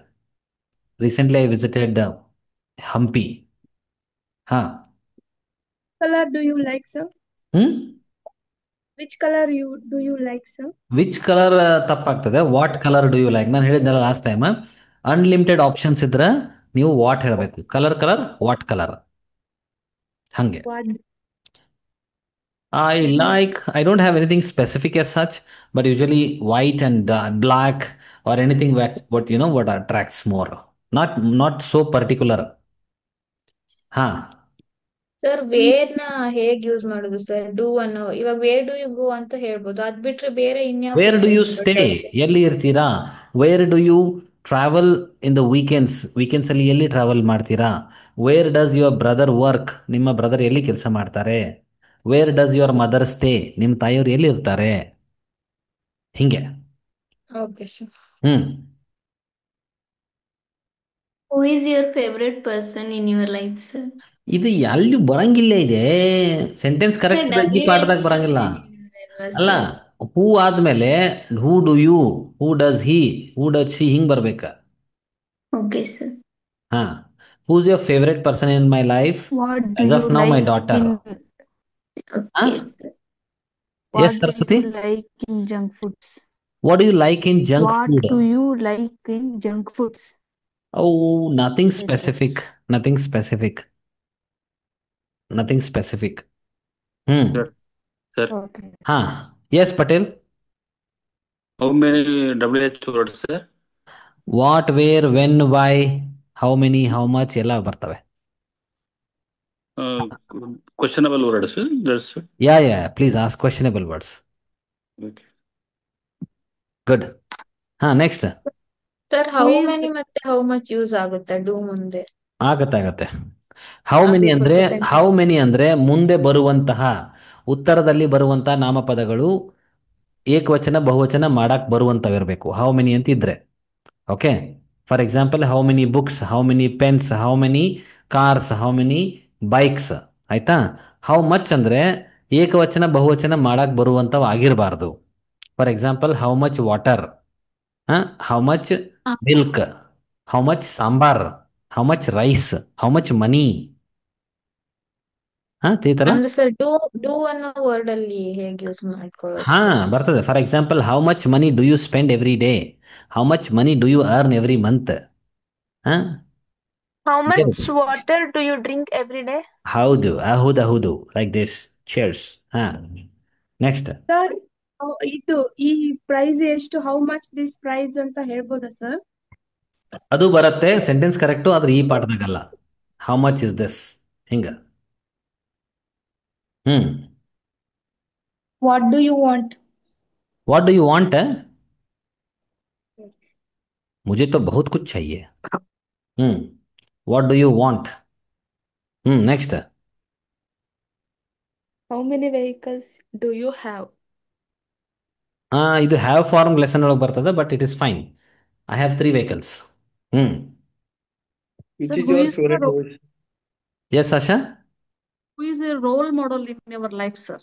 Recently, I visited Hampi. Color do you like, sir? Hmm? Which color do you like, sir? Which colour ತಪ್ಪಾಗ್ತದೆ. What colour do you like? ನಾನು ಹೇಳಿದ್ನಲ್ಲ last time, unlimited options ಇದ್ರೆ ನೀವು what ಹೇಳಬೇಕು. Colour what colour ಹಂಗೆ. What? I don't have anything specific as such, but usually white and black or anything what attracts more. Not so particular. Sir where ನ ಹೇಗ್ use ಮಾಡುದು sir? Do ಅನ್ನೋ, ಇವಾಗ wear do you go ಅಂತ ಹೇಳ್ಬೋದು. ಅದ್ ಬಿಟ್ರೆ ಬೇರೆ ಇನ್ಯಾವ where do you synonyms stay? ಬರ್ತವೆ? ಎಲ್ಲಿ ಇರ್ತೀರಾ? Where do you travel in the weekends ಅಲ್ಲಿ ಎಲ್ಲಿ ಟ್ರಾವೆಲ್ ಮಾಡ್ತೀರಾ? Where does your brother work? ನಿಮ್ಮ ಬ್ರದರ್ ಎಲ್ಲಿ ಕೆಲಸ ಮಾಡ್ತಾರೆ? Where does your mother stay? ನಿಮ್ಮ ತಾಯಿಯವರು ಎಲ್ಲಿ ಇರ್ತಾರೆ? ಹಿಂಗೆ. Okay sir. Who is your favorite person in your life, sir? ಇದು ಎಲ್ಲಿ ಬರಂಗಿಲ್ಲ. ಇದೆ ಸೆಂಟೆನ್ಸ್ ಕರೆಕ್ಟ್ ಈ ಪಾಠದಾಗ ಬರಂಗಿಲ್ಲ. ಅಲ್ಲ, ಹೂ ಆದ್ಮೇಲೆ who do you, who does he, who does she, ಹಿಂಗ್ ಬರ್ಬೇಕ. Okay, sir. Whose your favourite person in my life? What do as you of now my like daughter. in Okay, sir. Yes, what do Saraswati? you like in junk foods? What do you like in junk What food? do you like in junk foods? Oh, nothing Yes, sir. specific. Nothing specific. Nothing specific. Hmm. Sir, Okay. Yes, Patel. how many WH words, sir? What, where, when, why, how many, how much ಎಲ್ಲ ಬರ್ತವೆ. Questionable words, sir. That's Yeah. Please ask questionable words. okay. Good. Next. Sir how Who is many ಮತ್ತೆ how much use ಆಗುತ್ತೆ do ಮುಂದೆ? ಆಗತ್ತೆ. How ಅದು many ಸ್ವಲ್ಪ ಅಂದ್ರೆ sentence. How many ಅಂದ್ರೆ ಮುಂದೆ ಬರುವಂತಹ, ಉತ್ತರದಲ್ಲಿ ಬರುವಂತಹ ನಾಮಪದಗಳು ಏಕವಚನ ಬಹುವಚನ ಮಾಡಕ್ ಬರುವಂತವಿರಬೇಕು. ಹೌ ಮೆನಿ ಅಂತ ಇದ್ರೆ. Okay. For example, how many books, how many pens, how many cars, how many bikes. ಆಯ್ತಾ? ಹೌ ಮಚ್ ಅಂದ್ರೆ ಏಕವಚನ ಬಹುವಚನ ಮಾಡಕ್ ಬರುವಂತವ್ ಆಗಿರಬಾರ್ದು. For example, how much water, how much milk, how much sambar, how much rice, how much money. ತಿಳಿತಲ್ಲ? ಅಂದ್ರೆ sir do ಅನ್ನೋ ವರ್ಡ್ ಅಲ್ಲಿ ಹೇಗೆ ಯೂಸ್ ಮಾಡ್ಕೊಳ್ಳೋದು sir? ಬರ್ತದೆ. For example, how much money do you spend every day, how much money do you earn every month. How much water do you drink every day? ಹೌದು like this. Chairs. Next. Sir ಇದು ಈ price ಎಷ್ಟು, how much this price ಅಂತ ಹೇಳ್ಬೋದಾ sir? ಅದು ಬರುತ್ತೆ, sentence correct, ಆದ್ರೆ ಈ ಪಾಠದಾಗಲ್ಲ. ಹೌ ಮಚ್ ಇಸ್ ದಿಸ್ ಹಿಂಗ. What do you want? What do you want? मुझे तो बहुत कुछ चाहिए. What do you want? Next. How many vehicles do you have? ಇದು ಹ್ಯಾವ್ ಫಾರ್ಮ್ ಲೆಸನ್ ಒಳಗೆ ಬರ್ತದೆ, but it is fine. I have 3 vehicles. Which Sir, is who your is favorite the movie? Yes, Asha? who is a role model in your life, sir?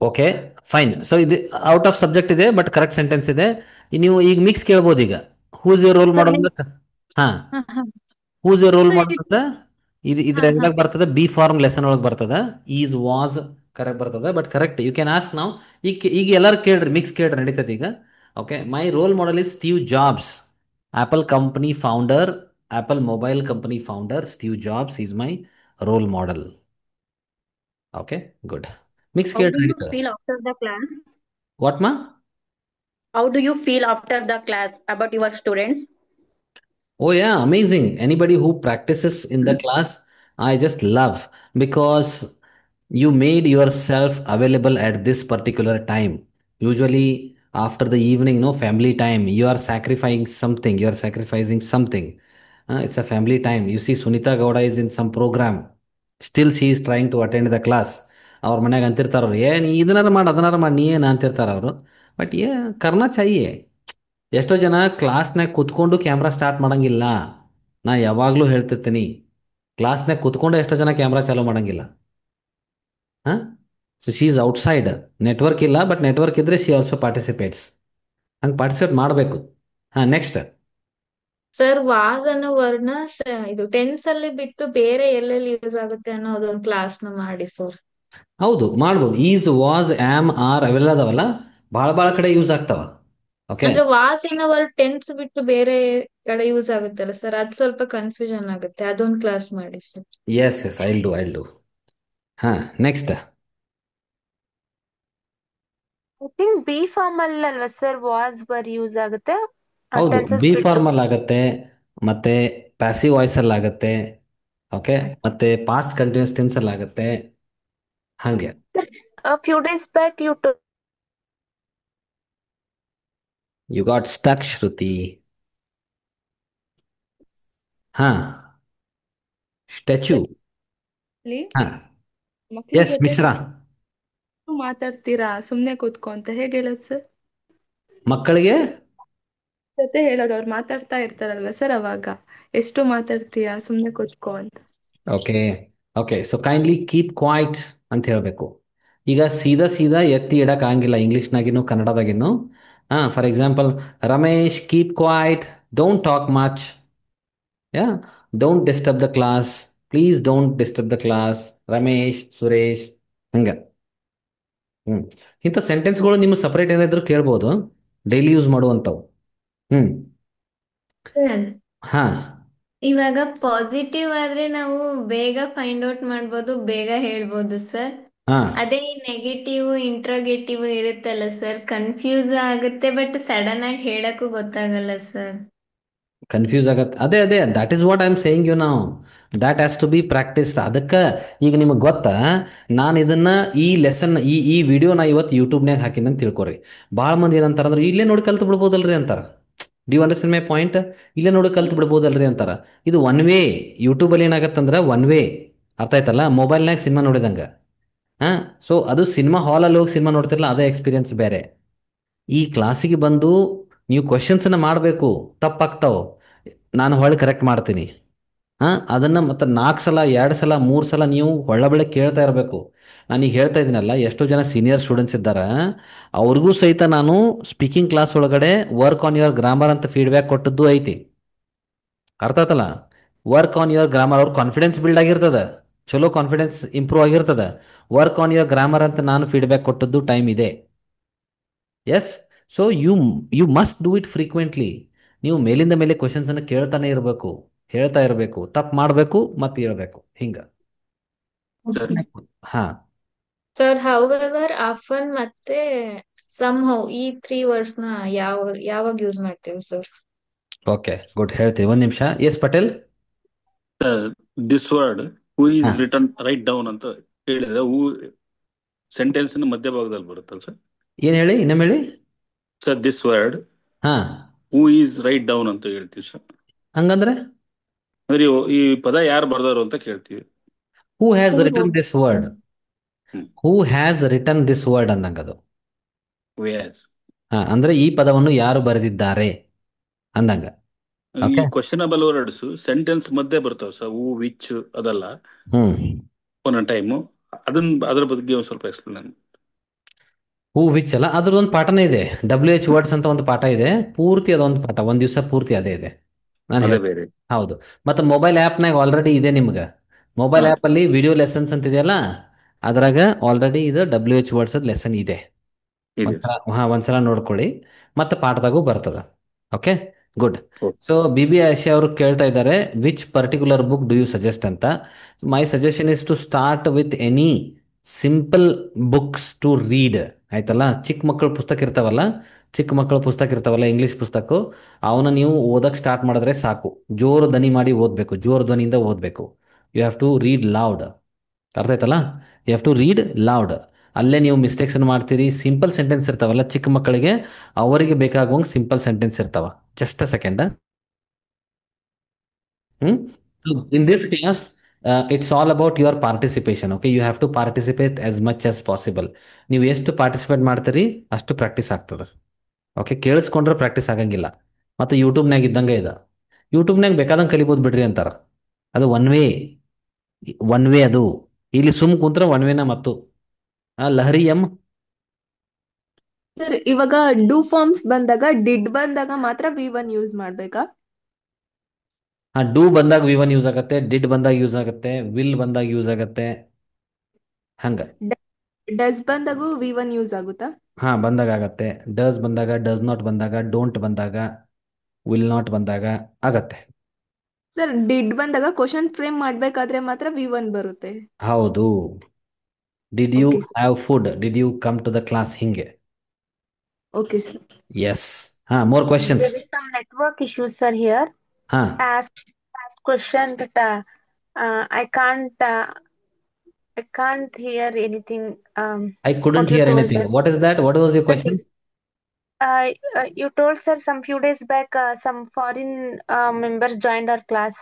Okay, fine. So ಇದು out of subject ಇದೆ, but correct sentence ಇದೆ. ನೀವು ಈಗ mix ಕೇಳ್ಬೋದು. ಈಗ whose your role model ಅಂತ. Whose your role Sir, model ಅಂತ ಇದ್ರ ಎದ್ರಾಗ ಬರ್ತದೆ, ಬಿ ಫಾರ್ಮ್ ಲೆಸನ್ ಒಳಗೆ ಬರ್ತದೆ. ಈಸ್, ವಾಸ್ ಕರೆಕ್ಟ್ ಬರ್ತದೆ, but correct you can ask ನಾವು. ಈಗ ಎಲ್ಲರೂ ಕೇಳ್ರಿ, ಮಿಕ್ಸ್ ಕೇಳ್ರಿ, ನಡೀತದೆ ಈಗ. Okay, my role model is Steve Jobs, Apple company founder Apple Mobile Company founder Steve Jobs is my role model. Okay, good. Mix How ಕೇಳಿ do you ನಡೀತದೆ. feel after the class? What ma? How do you feel after the class about your students? Oh yeah, amazing. Anybody who practices in the class, I just love, because you made yourself available at this particular time. Usually after the evening, family time, you are sacrificing something. You are sacrificing something. It's a family time. You see, Sunita Gowda is in some program. Still, she is trying to attend the class. ಅವ್ರ ಮನ್ಯಾಗ ಅಂತಿರ್ತಾರ ಅವ್ರು, ನೀ ಇದನ್ನಾರ ಮಾಡಿ ಅದನ್ನಾರ ಮಾಡಿ, ನೀ ಏನು ಅಂತಿರ್ತಾರ ಅವರು. But ಕರ್ನಾ ಚಾಹಿಯೇ. ಎಷ್ಟೋ ಜನ ಕ್ಲಾಸ್ನಾಗ ಕುತ್ಕೊಂಡು ಕ್ಯಾಮ್ರಾ ಸ್ಟಾರ್ಟ್ ಮಾಡಂಗಿಲ್ಲ. ನಾ ಯಾವಾಗಲೂ ಹೇಳ್ತಿರ್ತೀನಿ, ಕ್ಲಾಸ್ನಾಗ ಕುತ್ಕೊಂಡು ಎಷ್ಟೋ ಜನ ಕ್ಯಾಮ್ರಾ ಚಾಲೂ ಮಾಡಂಗಿಲ್ಲ. ಹಾಂ, so she is outside. Network ಇಲ್ಲ, ಬಟ್ ನೆಟ್ವರ್ಕ್ ಇದ್ರೆ ಶಿ ಆಲ್ಸೋ ಪಾರ್ಟಿಸಿಪೇಟ್ಸ್. ಹಂಗೆ ಪಾರ್ಟಿಸಿಪೇಟ್ ಮಾಡಬೇಕು. ಹಾಂ, ನೆಕ್ಸ್ಟ್. ಸರ್ ವಾಸ್ ಅನ್ನೋ ವರ್ಡ್ನ ಇದು ಟೆನ್ಸ್ ಅಲ್ಲಿ ಬಿಟ್ಟು ಬೇರೆ ಎಲ್ಲೆಲ್ಲಿ ಯೂಸ್ ಆಗುತ್ತೆ ಅನ್ನೋದೊಂದು ಕ್ಲಾಸ್ ನ ಮಾಡಿ ಸರ್. ಹೌದು, ಮಾಡ್ಬೋದು. ಈಸ್, ವಾಸ್, ಆಮ್, ಆರ್ ಅವೆಲ್ಲ ಅದಾವಲ್ಲ, ಭಾಳ ಭಾಳ ಕಡೆ ಯೂಸ್ ಆಗ್ತಾವ. ಓಕೆ, ಅಂದ್ರೆ ವಾಸ್ ಅನ್ನೋ ವರ್ಡ್ ಟೆನ್ಸ್ ಬಿಟ್ಟು ಬೇರೆ ಕಡೆ ಯೂಸ್ ಆಗುತ್ತಲ್ಲ ಸರ್, ಅದು ಸ್ವಲ್ಪ ಕನ್ಫ್ಯೂಷನ್ ಆಗುತ್ತೆ. ಅದೊಂದು ಕ್ಲಾಸ್ ಮಾಡಿ sir. Yes yes, I'll do. ಹಾಂ, next. I think be formal ಅಲ್ವಾ ಸರ್ ವಾಸ್ ವರ್ ಯೂಸ್ ಆಗುತ್ತೆ. ಹೌದು, ಟೆನ್ಸಸ್ ಬಿ ಬಿಟ್ಟು ಫಾರ್ಮಲ್ ಆಗತ್ತೆ, ಮತ್ತೆ ಪ್ಯಾಸಿವ್ ವಾಯ್ಸ್ ಅಲ್ಲಿ ಆಗತ್ತೆ. ಓಕೆ, ಮತ್ತೆ ಪಾಸ್ಟ್ ಕಂಟಿನ್ಯೂಸ್ ಟೆನ್ಸ್ ಅಲ್ಲಿ ಆಗತ್ತೆ. ಹಾಗೆ few days back you got stuck, Shruti. ಹಾ, ಸ್ಟ್ಯಾಚ್ಯೂ. ಹಾ, ಮಕ್ಳ ಎಸ್ ಜೊತೆ ಮಿಶ್ರಾ. ಮಾತಾಡ್ತೀರಾ ಸುಮ್ನೆ ಕೂತ್ಕೊ ಅಂತ ಹೇಗೆ ಹೇಳೋದು ಸರ್? ಮಕ್ಕಳಿಗೆ ಜೊತೆ ಹೇಳೋದು, ಅವ್ರು ಮಾತಾಡ್ತಾ ಇರ್ತಾರಲ್ವಾ ಸರ್, ಅವಾಗ ಎಷ್ಟು ಮಾತಾಡ್ತೀಯಾ ಸುಮ್ನೆ ಕೂತ್ಕೋ ಅಂತ. Okay okay, so kindly keep quiet ಅಂತ ಹೇಳಬೇಕು. ಈಗ ಸೀದಾ ಎತ್ತಿ ಇಡಕ್ ಆಗಂಗಿಲ್ಲ ಇಂಗ್ಲೀಷ್ನಾಗಿನ್ನು ಕನ್ನಡದಾಗಿನ್ನು. For example, Ramesh keep quiet, don't talk much. Don't disturb the class, please don't disturb the class. Ramesh, Suresh, ಹಂಗ. ಇಂಥ ಸೆಂಟೆನ್ಸ್ಗಳು ನಿಮ್ಮ ಸಪ್ರೇಟ್ ಏನಾದ್ರು ಕೇಳ್ಬೋದು, ಡೈಲಿ ಯೂಸ್ ಮಾಡುವಂಥವು. ಹಾ, ಇವಾಗ ಪಾಸಿಟಿವ್ ಆದ್ರೆ ನಾವು ಬೇಗ ಫೈಂಡ್ ಔಟ್ ಮಾಡ್ಬೋದು, ಬೇಗ ಹೇಳ್ಬೋದು ಸರ್. ಹಾ, ಅದೇ ನೆಗೆಟಿವ್ ಇಂಟ್ರೋಗೇಟಿವ್ ಇರುತ್ತಲ್ಲ ಸರ್, ಕನ್ಫ್ಯೂಸ್ ಆಗುತ್ತೆ, ಬಟ್ ಸಡನ್ ಆಗಿ ಹೇಳಕ್ಕೂ ಗೊತ್ತಾಗಲ್ಲ ಸರ್. ಕನ್ಫ್ಯೂಸ್ ಆಗತ್ತೆ. ಅದೇ that is what I am saying you ನಾವು. That has to be practised. ಅದಕ್ಕೆ ಈಗ ನಿಮಗೆ ಗೊತ್ತಾ, ನಾನು ಇದನ್ನ ಈ ಲೆಸನ್ ಈ ವಿಡಿಯೋನ ಇವತ್ತು ಯೂಟ್ಯೂಬ್ನಾಗ ಹಾಕಿನ ಅಂತ ತಿಳ್ಕೊರಿ. ಭಾಳ ಮಂದಿ ಏನಂತಾರ ಅಂದ್ರೆ, ಇಲ್ಲೇ ನೋಡಿ ಕಲ್ತು ಬಿಡ್ಬೋದಲ್ರಿ ಅಂತಾರ. D understand my point? ಇಲ್ಲೇ ನೋಡಿ ಕಲ್ತು ಬಿಡ್ಬೋದಲ್ರಿ ಅಂತಾರ. ಇದು ಒನ್ ವೇ. ಯೂಟ್ಯೂಬಲ್ಲಿ ಏನಾಗತ್ತಂದ್ರೆ ಒನ್ ವೇ, ಅರ್ಥ ಆಯ್ತಲ್ಲ? ಮೊಬೈಲ್ನಾಗ ಸಿನಿಮಾ ನೋಡಿದಂಗೆ. ಸೊ ಅದು ಸಿನಿಮಾ ಹಾಲಲ್ಲಿ ಹೋಗಿ ಸಿನಿಮಾ ನೋಡ್ತಿರಲ್ಲ, ಅದೇ ಎಕ್ಸ್ಪೀರಿಯನ್ಸ್ ಬೇರೆ. ಈ ಕ್ಲಾಸಿಗೆ ಬಂದು ನೀವು ಕ್ವಶನ್ಸನ್ನ ಮಾಡಬೇಕು. ತಪ್ಪಾಗ್ತಾವೆ, ನಾನು ಹೊಳ್ಳಿ ಕರೆಕ್ಟ್ ಮಾಡ್ತೀನಿ. ಅದನ್ನು ಮತ್ತೆ 4 ಸಲ 2 ಸಲ 3 ಸಲ ನೀವು ಹೊಳ್ಳಬಳ್ಳಿ ಕೇಳ್ತಾ ಇರಬೇಕು. ನಾನೀಗ ಹೇಳ್ತಾ ಇದ್ದೀನಲ್ಲ, ಎಷ್ಟೋ ಜನ ಸೀನಿಯರ್ ಸ್ಟೂಡೆಂಟ್ಸ್ ಇದ್ದಾರೆ, ಅವ್ರಿಗೂ ಸಹಿತ ನಾನು ಸ್ಪೀಕಿಂಗ್ ಕ್ಲಾಸ್ ಒಳಗಡೆ ವರ್ಕ್ ಆನ್ ಯುವರ್ ಗ್ರಾಮರ್ ಅಂತ ಫೀಡ್ಬ್ಯಾಕ್ ಕೊಟ್ಟದ್ದು ಐತಿ. ಅರ್ಥ ಆಯ್ತಲ್ಲ? ವರ್ಕ್ ಆನ್ ಯುವರ್ ಗ್ರಾಮರ್, ಅವ್ರ ಕಾನ್ಫಿಡೆನ್ಸ್ ಬಿಲ್ಡ್ ಆಗಿರ್ತದೆ, ಚಲೋ ಕಾನ್ಫಿಡೆನ್ಸ್ ಇಂಪ್ರೂವ್ ಆಗಿರ್ತದೆ. ವರ್ಕ್ ಆನ್ ಯುವರ್ ಗ್ರಾಮರ್ ಅಂತ ನಾನು ಫೀಡ್ಬ್ಯಾಕ್ ಕೊಟ್ಟದ್ದು ಟೈಮ್ ಇದೆ. Yes, so you must do it frequently. ನೀವು ಮೇಲಿಂದ ಮೇಲೆ ಕ್ವಶನ್ಸನ್ನು ಕೇಳ್ತಾನೆ ಇರಬೇಕು, ಹೇಳ್ತಾ ಇರಬೇಕು, ತಪ್ಪು ಮಾಡಬೇಕು ಮತ್ತೆ ಹೇಳ್ಬೇಕು, ಹಿಂಗ. ಹಾ ಸರ್, ಹೌಎವರ್, ಆಫನ್ ಮತ್ತೆ ಸಮ್ಹೌ ಈ 3 ವರ್ಡ್ಸ್ ನ ಯಾವಾಗ ಯೂಸ್ ಮಾಡ್ತೇವೆ ಸರ್? ಓಕೆ, ಗುಡ್, ಹೇಳ್ತೀವಿ. 1 ನಿಮಿಷ. Yes Patel. This word who is return write down ಅಂತ ಹೇಳಿದ್ರೆ, ಹೂ ಸೆಂಟೆನ್ಸ್ ಮಧ್ಯಭಾಗದಲ್ಲಿ ಬರುತ್ತಲ್ಲ ಸರ್? ಏನ್ ಹೇಳಿ, ಇನ್ನೊಮ್ಮೆ ಹೇಳಿ sir. This word who is right down ಅಂತ ಹೇಳ್ತೀವಿ ಸರ್. ಹಂಗಂದ್ರೆ ಅಂದ್ರೆ ಈ ಪದ ಯಾರು ಬರ್ದಾರು ಅಂತ ಕೇಳ್ತೀವಿ. Who has return this word, who has return this word ಅಂದಂಗದು. ಅಂದ್ರೆ ಈ ಪದವನ್ನು ಯಾರು ಬರೆದಿದ್ದಾರೆ ಅಂದಂಗ. ಕ್ವಶನಬಲ್ ವರ್ಡ್ಸ್ ಸೆಂಟೆನ್ಸ್ ಮಧ್ಯೆ ಬರ್ತಾವ ಸರ್, ಹೂ, ವಿಚ್ ಅದಲ್ಲ. ಒಂದೊಂದು ಟೈಮು ಅದ್ರ ಬಗ್ಗೆ ಒಂದು ಸ್ವಲ್ಪ ಎಕ್ಸ್ಪ್ಲೇನ್. ಹೂ, ವಿಚ್ ಅಲ್ಲ, ಅದ್ರದೊಂದು ಪಾಠನೇ ಇದೆ. WH ವರ್ಡ್ಸ್ ಅಂತ ಒಂದು ಪಾಠ ಇದೆ, ಪೂರ್ತಿ ಅದೊಂದು ಪಾಠ, ಒಂದ್ ದಿವಸ ಪೂರ್ತಿ ಅದೇ ಇದೆ. ಹೌದು. ಮತ್ತೆ ಮೊಬೈಲ್ ಆ್ಯಪ್ನಾಗ ಆಲ್ರೆಡಿ ಇದೆ ನಿಮ್ಗೆ. ಮೊಬೈಲ್ ಆ್ಯಪ್ ಅಲ್ಲಿ ವಿಡಿಯೋ ಲೆಸನ್ಸ್ ಅಂತ ಇದೆಯಲ್ಲ, ಅದ್ರಾಗ ಆಲ್ರೆಡಿ ಇದು WH ವರ್ಡ್ಸ್ ಲೆಸನ್ ಇದೆ. ಒಂದ್ಸಲ ನೋಡ್ಕೊಳ್ಳಿ, ಮತ್ತೆ ಪಾಠದಾಗೂ ಬರ್ತದ. Okay, good. So B B Asha ಅವರು ಕೇಳ್ತಾ ಇದ್ದಾರೆ which particular book do you suggest ಅಂತ. My suggestion is to start with any simple books to read. ಆಯ್ತಲ್ಲ, ಚಿಕ್ಕ ಮಕ್ಕಳ ಪುಸ್ತಕ ಇರ್ತಾವಲ್ಲ ಇಂಗ್ಲೀಷ್ ಪುಸ್ತಕ, ಅವನ್ನ ನೀವು ಓದಕ್ಕೆ ಸ್ಟಾರ್ಟ್ ಮಾಡಿದ್ರೆ ಸಾಕು. ಜೋರು ಧ್ವನಿ ಮಾಡಿ ಓದಬೇಕು, ಜೋರು ಧ್ವನಿಯಿಂದ ಓದಬೇಕು. You have to read loud. ಅರ್ಥ ಆಯ್ತಲ್ಲ, you have to read loud. ಅಲ್ಲೇ ನೀವು ಮಿಸ್ಟೇಕ್ಸ್ ಮಾಡ್ತೀರಿ. ಸಿಂಪಲ್ ಸೆಂಟೆನ್ಸ್ ಇರ್ತಾವಲ್ಲ ಚಿಕ್ಕ ಮಕ್ಕಳಿಗೆ, ಅವರಿಗೆ ಬೇಕಾಗುವಂಗೆ ಸಿಂಪಲ್ ಸೆಂಟೆನ್ಸ್ ಇರ್ತಾವ. Just a second. In this class it's all about your participation. Okay, you have to participate as much as possible. ನೀವು ಎಷ್ಟು ಪಾರ್ಟಿಸಿಪೇಟ್ ಮಾಡ್ತೀರಿ ಅಷ್ಟು ಪ್ರಾಕ್ಟೀಸ್ ಆಗ್ತದೆ. ಓಕೆ, ಕೇಳಿಸ್ಕೊಂಡ್ರೆ ಪ್ರಾಕ್ಟೀಸ್ ಆಗಂಗಿಲ್ಲ. ಮತ್ತು ಯೂಟ್ಯೂಬ್ನಾಗ ಇದ್ದಂಗೆ ಇದೆ. ಯೂಟ್ಯೂಬ್ನಾಗ ಬೇಕಾದಂಗೆ ಕಲಿಬೋದು ಬಿಡ್ರಿ ಅಂತಾರೆ. ಅದು ಒನ್ ವೇ ಅದು. ಇಲ್ಲಿ ಸುಮ್ ಕುಂತ್ರ ಒನ್ ವೇನ. ಮತ್ತು ಲಹರಿ ಎಂ ಸರ್ ಇವಾಗ ಡೂ ಫಾರ್ಮ್ಸ್ ಬಂದಾಗ ಡಿಡ್ ಬಂದಾಗ ಮಾತ್ರ V1 ಯೂಸ್ ಮಾಡ್ಬೇಕಾ? ಡೂ ಬಂದಾಗ V1 ಯೂಸ್ ಆಗುತ್ತೆ, ಡಿಡ್ ಬಂದಾಗ ಯೂಸ್ ಆಗುತ್ತೆ, ವಿಲ್ ಬಂದಾಗ ಯೂಸ್ ಆಗುತ್ತೆ. ಹಂಗ ಡಸ್ ಬಂದಾಗೂ V1 ಯೂಸ್ ಆಗುತ್ತಾ? ಬಂದಾಗ ಆಗತ್ತೆ. ಡಸ್ ಬಂದಾಗ, ಡಸ್ ನಾಟ್ ಬಂದಾಗ, ಡೋಂಟ್ ಬಂದಾಗ, ವಿಲ್ ನಾಟ್ ಬಂದಾಗ ಆಗತ್ತೆ. ಸರ್ ಡಿಡ್ ಬಂದಾಗ ಕ್ವಶನ್ ಫ್ರೇಮ್ ಮಾಡ್ಬೇಕಾದ್ರೆ ಮಾತ್ರ V1 ಬರುತ್ತೆ. ಹೌದು. Did you have food, did you come to the class, ಹಿಂಗೆ. Okay sir. Yes. More questions. There is some network issues, sir, here. Ask question that I can't hear anything. I couldn't what you hear told anything. us. What is that? What was your question? You told, sir, some few days back, some foreign members joined our class.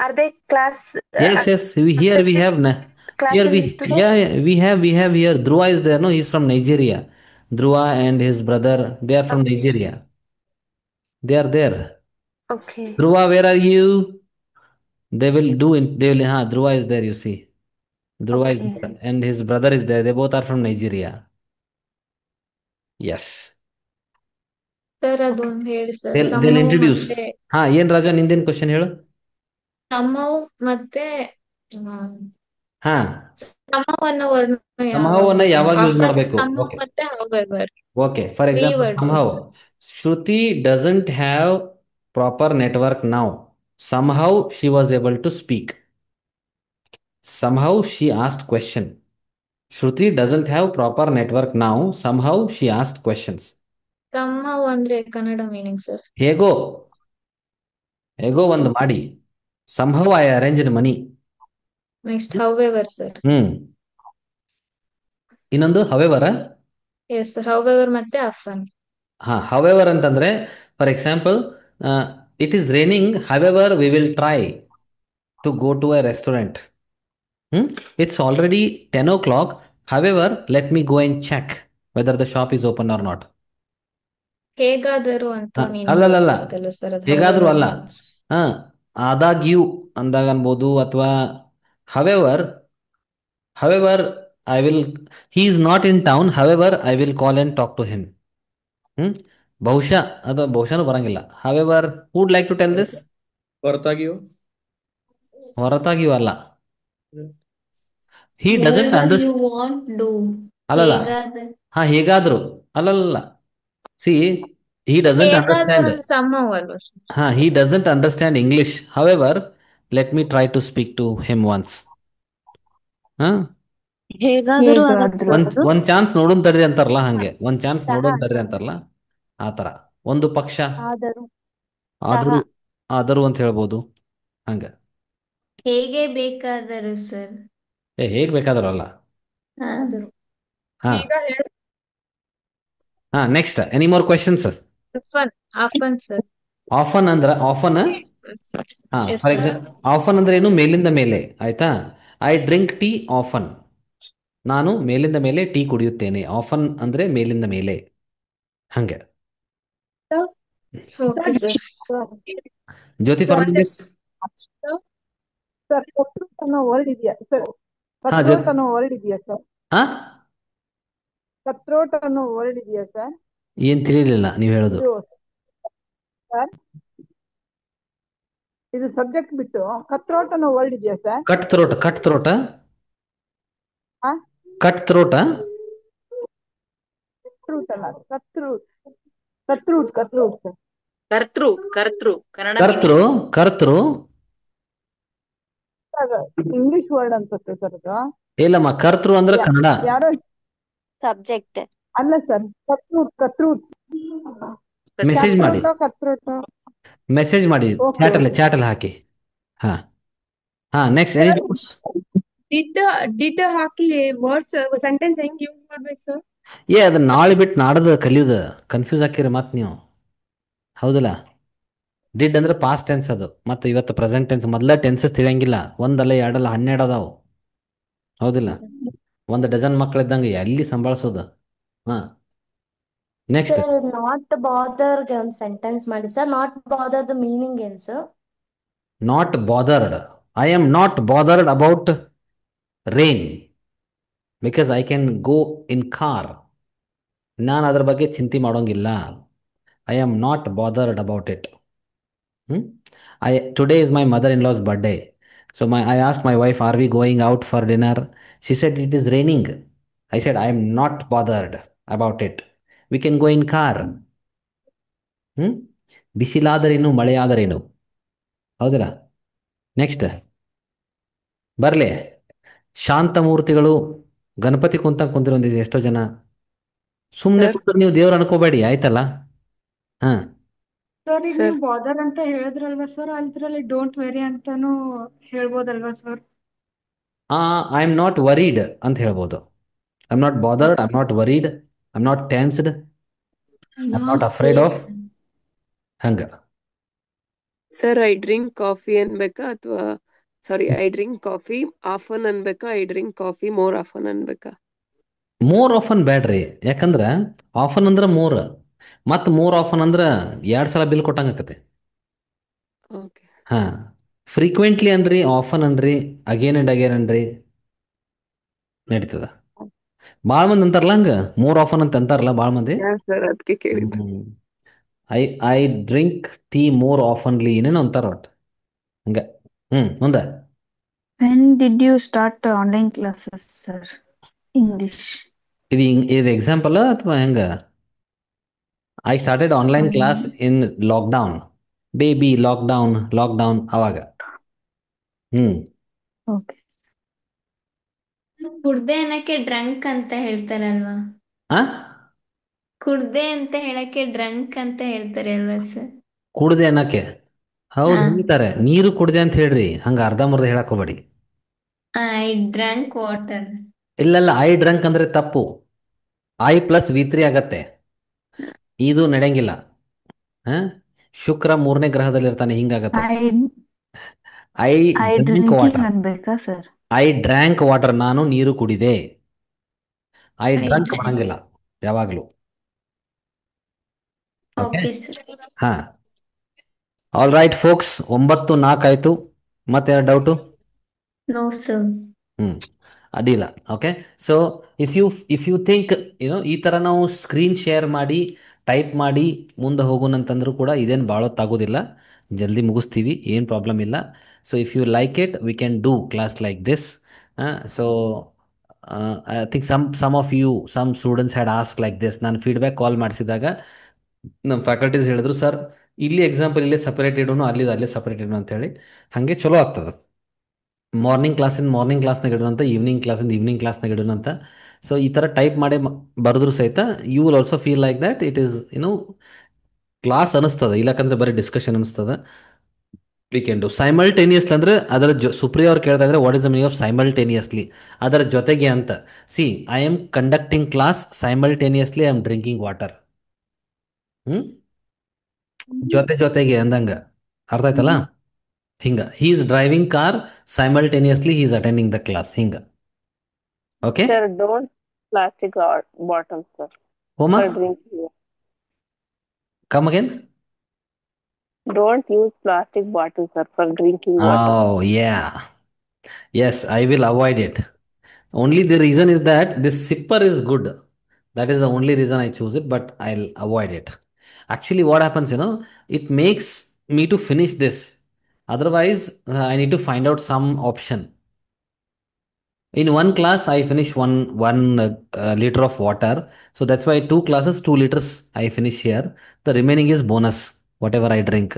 Are they class? Yes. Here we have here we have here Dhruva is there. No, he's from Nigeria. Dhruva and his brother, they are from Nigeria. They are there. Okay. Dhruva, where are you? They will Dhruva is there, you see. Dhruva is there and his brother is there. They both are from Nigeria. Yes. Sir ಅದೊಂದು ಹೇಳಿ sir. They'll introduce. ಏನ್ Raja ನಿಂದೇನ್ question ಹೇಳು. ಸಮವ್ ಮತ್ತೆ ಸಮವನ್ನ ಯಾವಾಗ use ಮಾಡಬೇಕು? ಮತ್ತೆ however. Okay, for example somehow. Shruti doesn't have proper network now. Somehow she was able to speak. Somehow she asked question. Shruti doesn't have proper network now. Somehow she asked questions. ಸಮವ್ ಅಂದ್ರೆ Kannada meaning sir. ಹೇಗೋ ಒಂದು ಮಾಡಿ. Somehow I arranged money. Next however sir. ಇನ್ನೊಂದು however. Yes sir, however ಮತ್ತೆ often. however ಅಂತಂದ್ರೆ for example it is raining, however we will try to go to a restaurant. It's already 10 o'clock. However, let me go and check whether the shop is open or not. ಹೇಗಾದರೂ ಅಂತ ಅಲ್ಲ, ಹೇಗಾದ್ರೂ ಅಲ್ಲ. ಆದಾಗ್ಯೂ ಅಂದಾಗ ಅನ್ಬೋದು. ಅಥವಾ however I will, he is not in town, however I will call and talk to him. ಬಹುಶಃ ಅಥವಾ ಬಹುಶಃನೂ ಬರಂಗಿಲ್ಲ. however, who would like to tell this? ಹೊರತಾಗಿಯೂ ಅಲ್ಲ. he doesn't understand. ಅಲ್ಲಲ್ಲ, ಹೇಗಾದ್ರೂ ಅಲ್ಲಲ್ಲ. see, he doesn't understand. He doesn't understand English. However, let me try to speak to him once. ಒಂದ್ chance ನೋಡೋನ್ ತಡ್ರಿ ಅಂತಾರಲ್ಲ, ಹಂಗೆ ಒಂದ್ ಚಾನ್ಸ್ ನೋಡೋನ್ ತಡ್ರಿ ಅಂತಾರಲ್ಲ, ಆತರ. ಒಂದು ಪಕ್ಷ ಆದರೂ ಅಂತ ಹೇಳ್ಬೋದು. ಹಂಗ ಹೇಗೆ ಬೇಕಾದರೂ ಸರ್. ಹೇಗ್ ಬೇಕಾದರೂ ಅಲ್ಲ. Next any more questions? Often ಅಂದ್ರ ಫಾರ್ ಎಕ್ಸಾಂಪಲ್ ಆಫನ್ ಅಂದ್ರೆ ಏನು? ಮೇಲಿಂದ ಮೇಲೆ. ಆಯ್ತಾ? I drink tea often. ನಾನು ಮೇಲಿಂದ ಮೇಲೆ ಟೀ ಕುಡಿಯುತ್ತೇನೆ. ಆಫನ್ ಅಂದ್ರೆ ಮೇಲಿಂದ ಮೇಲೆ. ಹಂಗೆ. ಜ್ಯೋತಿ ಫರ್ನಾಂಡಿಸ್. ವರ್ಡ್ ಇದೆಯಾ ಸರ್? ಕತ್ರೋಟ್ ಅನ್ನೋ ವರ್ಡ್ ಇದೆಯಾ ಸರ್? ಕತ್ರೋಟ್ ಅನ್ನೋ ವರ್ಡ್ ಇದೆಯಾ ಸರ್? ಏನ್ ತಿಳಿಲಿಲ್ಲ ನೀವು ಹೇಳೋದು. ಸರ್ ಇದು ಸಬ್ಜೆಕ್ಟ್ ಬಿಟ್ಟು ಕತ್ರೋಟ್ ಅನ್ನೋ ವರ್ಡ್ ಇದೆಯಾ ಸರ್? Cut throat. Cut throat Cutthroat, sir. ಕರ್ತೃ ಕನ್ನಡ ಕರ್ತೃ ಕರ್ತೃ English word ಅನ್ಸುತ್ತೆ ಸರ್ ಅದು. ಇಲ್ಲಮ್ಮ, ಕರ್ತೃ ಅಂದ್ರೆ ಕನ್ನಡ. ಯಾರೋ ಸಬ್ಜೆಕ್ಟ್ ಅಲ್ಲ ಸರ್, ಕತ್ರೂಟ್. ಮೆಸೇಜ್ ಮಾಡಿ, ಕತ್ರೂಟೋ. ಮೆಸೇಜ್ ಮಾಡಿ, Okay, ಚಾಟಲ್ಲಿ ಹಾಕಿ. ಹಾ ಹಾ, next any doubts? Did hockey words sentence ಹೆಂಗ್ ಯೂಸ್ ಮಾಡ್ಬೇಕು ಸರ್? ಅದನ್ನ ನಾಳೆ ಬಿಟ್ಟು ನಾಡದ ಕಲಿಯೋದು, ಕನ್ಫ್ಯೂಸ್ ಹಾಕಿರಿ ಮತ್ತೆ ನೀವು. ಹೌದಲ್ಲ? ಡಿಡ್ ಅಂದ್ರೆ ಪಾಸ್ಟ್ ಟೆನ್ಸ್ ಅದು, ಮತ್ತೆ ಇವತ್ತು ಪ್ರೆಸೆಂಟ್ ಟೆನ್ಸ್. ಮೊದಲ ಟೆನ್ಸಸ್ ತಿಳಿಯಂಗಿಲ್ಲ, ಒಂದಲ್ಲ ಎರಡಲ್ಲ 12 ಅದಾವು. ಹೌದಿಲ್ಲ? ಒಂದು ಡಜನ್ ಮಕ್ಕಳಿದ್ದಂಗೆ ಎಲ್ಲಿ ಸಂಭಾಳಿಸೋದು. ಹಾ, ನೆಕ್ಸ್ಟ್. ಸರ್ ನಾಟ್ ಬಾದರ್ಗೆ ಒಂದು ಸೆಂಟೆನ್ಸ್ ಮಾಡಿ ಸರ್. ನಾಟ್ ಬಾದರ್ದ ಮೀನಿಂಗ್ ಏನು sir? Not bothered. I am not bothered about rain because I can go in car. ನಾನು ಅದ್ರ ಬಗ್ಗೆ ಚಿಂತೆ ಮಾಡೋಂಗಿಲ್ಲ. I am not bothered about it. Today is my mother-in-law's birthday. So I asked my wife, are we going out for dinner? She said, it is raining. I said, I am not bothered about it. We can go in car. ಬಿಸಿಲಾದರೇನು, ಮಳೆಯಾದರೇನು. ಹೌದಿಲ್ಲ? Next ಬರಲಿ. ಶಾಂತಮೂರ್ತಿಗಳು ಗಣಪತಿ ಕುಂತಿರೋದಿದೆ ಎಷ್ಟೋ ಜನ. ಸುಮ್ಮನೆ ಕೂತ್ರೆ ನೀವು ದೇವ್ರು ಅನ್ಕೋಬೇಡಿ, ಆಯ್ತಲ್ಲ? ಹಾ ಸರ್ ಈಗ ನೀವು ಬಾದರ್ ಅಂತ ಹೇಳಿದ್ರಲ್ವಾ ಸರ್, ಅದ್ರಲ್ಲಿ ಡೋಂಟ್ ವೆರಿ ಅಂತಾನು ಹೇಳ್ಬೋದಲ್ವಾ sir? I am not worried ಅಂತ ಹೇಳ್ಬೋದು. I am not bothered, I am not worried, I am not tensed, I am not afraid of. ಹಂಗ ಸರ್ ಐ ಡ್ರಿಂಕ್ ಕಾಫಿ ಅನ್ಬೇಕಾ ಅಥವಾ ಐ ಡ್ರಿಂಕ್ ಕಾಫಿ ಆಫನ್ ಅನ್ಬೇಕಾ, I drink coffee more often ಅನ್ಬೇಕಾ? More often ಬ್ಯಾಡ್ರಿ, ಯಾಕಂದ್ರೆ often ಅಂದ್ರೆ more, ಮತ್ತು more often ಅಂದ್ರೆ 2 ಸಲ ಬಿಲ್ ಕೊಟ್ಟಂಗೆ ಆಕತಿ. ಓಕೆ. ಹಾ, ಫ್ರೀಕ್ವೆಂಟ್ಲಿ ಅನ್ರಿ, ಆಫನ್ ಅನ್ರಿ, ಅಗೇನ್ ಅಂಡ್ ಅಗೇನ್ ಅನ್ರಿ, ನಡೀತದ. ಭಾಳ ಮಂದಿ ಅಂತಾರಲ್ಲ ಹಂಗ, ಮೋರ್ ಆಫನ್ ಅಂತ ಅಂತಾರಲ್ಲ ಭಾಳ ಮಂದಿ. ಸರ್ ಅದಕ್ಕೆ ಕೇಳಿದ್ದು. ಐ ಡ್ರಿಂಕ್ ಟೀ ಮೋರ್ ಆಫನ್ಲಿ ಏನೇನೋ ಅಂತಾರ ಒಟ್ಟು ಹಂಗ. ಮುಂದೆ. When did you start online classes, sir? English. ಇದು ಎಕ್ಸಾಂಪಲ್ ಅಥವಾ ಹೆಂಗ? I started online class in lockdown. Baby lockdown ಅವಾಗ. Okay. ಕುಡ್ದೆ ಅನ್ನಕ್ಕೆ ಡ್ರಂಕ್ ಅಂತ ಹೇಳ್ತಾರಲ್ವಾ? ಕುಡ್ದೆ ಅಂತ ಹೇಳಕ್ಕೆ ಡ್ರಂಕ್ ಅಂತ ಹೇಳ್ತಾರೆ ಅಲ್ವಾ ಸರ್? ಕುಡ್ದೆ ಅನ್ನಕ್ಕೆ ಹೌದು ಹೇಳ್ತಾರೆ. ನೀರು ಕುಡ್ದೆ ಅಂತ ಹೇಳ್ರಿ, ಹಂಗ ಅರ್ಧಂಬರ್ಧ ಹೇಳಕ್ ಹೋಗ್ಬೇಡಿ. I drunk water. ಇಲ್ಲ, ಐ ಡ್ರಂಕ್ ಅಂದ್ರೆ ತಪ್ಪು. ಐ ಪ್ಲಸ್ V3 ಆಗತ್ತೆ, ಇದು ನಡೆಯಂಗಿಲ್ಲ. ಶುಕ್ರ 3ನೇ ಗ್ರಹದಲ್ಲಿ ಇರ್ತಾನೆ, ಹಿಂಗಾಗತ್ತೆ. ಐ ಡ್ರಿಂಕ್ ವಾಟರ್ ಅನ್ಬೇಕಾ ಸರ್? ಐ ಡ್ರ್ಯಾಂಕ್ ವಾಟರ್, ನಾನು ನೀರು ಕುಡಿದೆ. ಐ ಡ್ರಂಕ್ ಮಾಡಂಗಿಲ್ಲ ಯಾವಾಗ್ಲೂ. ಹಾ, ಆಲ್ ರೈಟ್ ಫೋಕ್ಸ್. 9:04 ಆಯ್ತು. ಮತ್ತೆ ಡೌಟು? No sir. ಅಡ್ಡಿಲ್ಲ. Okay, so if you think ಈ ಥರ ನಾವು ಸ್ಕ್ರೀನ್ ಶೇರ್ ಮಾಡಿ ಟೈಪ್ ಮಾಡಿ ಮುಂದೆ ಹೋಗೋಣಂತಂದ್ರೂ ಕೂಡ ಇದೇನು ಭಾಳ ಹೊತ್ತಾಗೋದಿಲ್ಲ, ಜಲ್ದಿ ಮುಗಿಸ್ತೀವಿ, ಏನು ಪ್ರಾಬ್ಲಮ್ ಇಲ್ಲ. So if you like it we can do class like this. So I think some of you some students had ask like this. ನಾನು ಫೀಡ್ಬ್ಯಾಕ್ ಕಾಲ್ ಮಾಡಿಸಿದಾಗ ನಮ್ಮ ಫ್ಯಾಕಲ್ಟೀಸ್ ಹೇಳಿದ್ರು, ಸರ್ ಇಲ್ಲಿ ಎಕ್ಸಾಂಪಲ್ ಇಲ್ಲೇ ಸಪ್ರೇಟ್ ಇಡೋನು, ಅಲ್ಲೇ ಸಪ್ರೇಟ್ ಇಡೋನು ಅಂತೇಳಿ. ಹಾಗೆ ಚಲೋ ಆಗ್ತದೆ. ಮಾರ್ನಿಂಗ್ ಕ್ಲಾಸ್ನಾಗ ಇಡೋಣ ಅಂತ, ಈವ್ನಿಂಗ್ ಕ್ಲಾಸ್ನಾಗ ಇಡೋಣ ಅಂತ. ಸೊ ಈ ಥರ ಟೈಪ್ ಮಾಡಿ ಬರೆದ್ರು ಸಹಿತ you will also feel like that it is class ಅನಿಸ್ತದೆ, ಇಲ್ಲಕಂದ್ರೆ ಬರೀ ಡಿಸ್ಕಷನ್ ಅನಿಸ್ತದೆ. We can do simultaneously. ಅಂದರೆ ಅದರ ಸುಪ್ರಿಯ ಅವ್ರು ಕೇಳ್ತಾ ಇದ್ರೆ what is the meaning of simultaneously, ಅದರ ಜೊತೆಗೆ ಅಂತ. See, I am conducting class simultaneously, I am drinking water. ಜೊತೆಗೆ ಅಂದಂಗ ಅರ್ಥ ಆಯ್ತಲ್ಲ? ಹಿಂಗ he is driving car simultaneously he is attending the class, ಹಿಂಗ. Okay Sir, don't plastic bottles, sir. ಹೋಮ For drinking. Come again. Don't use plastic bottles, sir, for drinking water. Oh yeah, yes, I will avoid it. Only the reason is that this sipper is good. That is the only reason I choose it, but I'll avoid it. Actually what happens, it makes me to finish this. Otherwise I need to find out some option. In one class, I finish one liter of water. So that's why 2 classes, 2 liters I finish here. The remaining is bonus, whatever I drink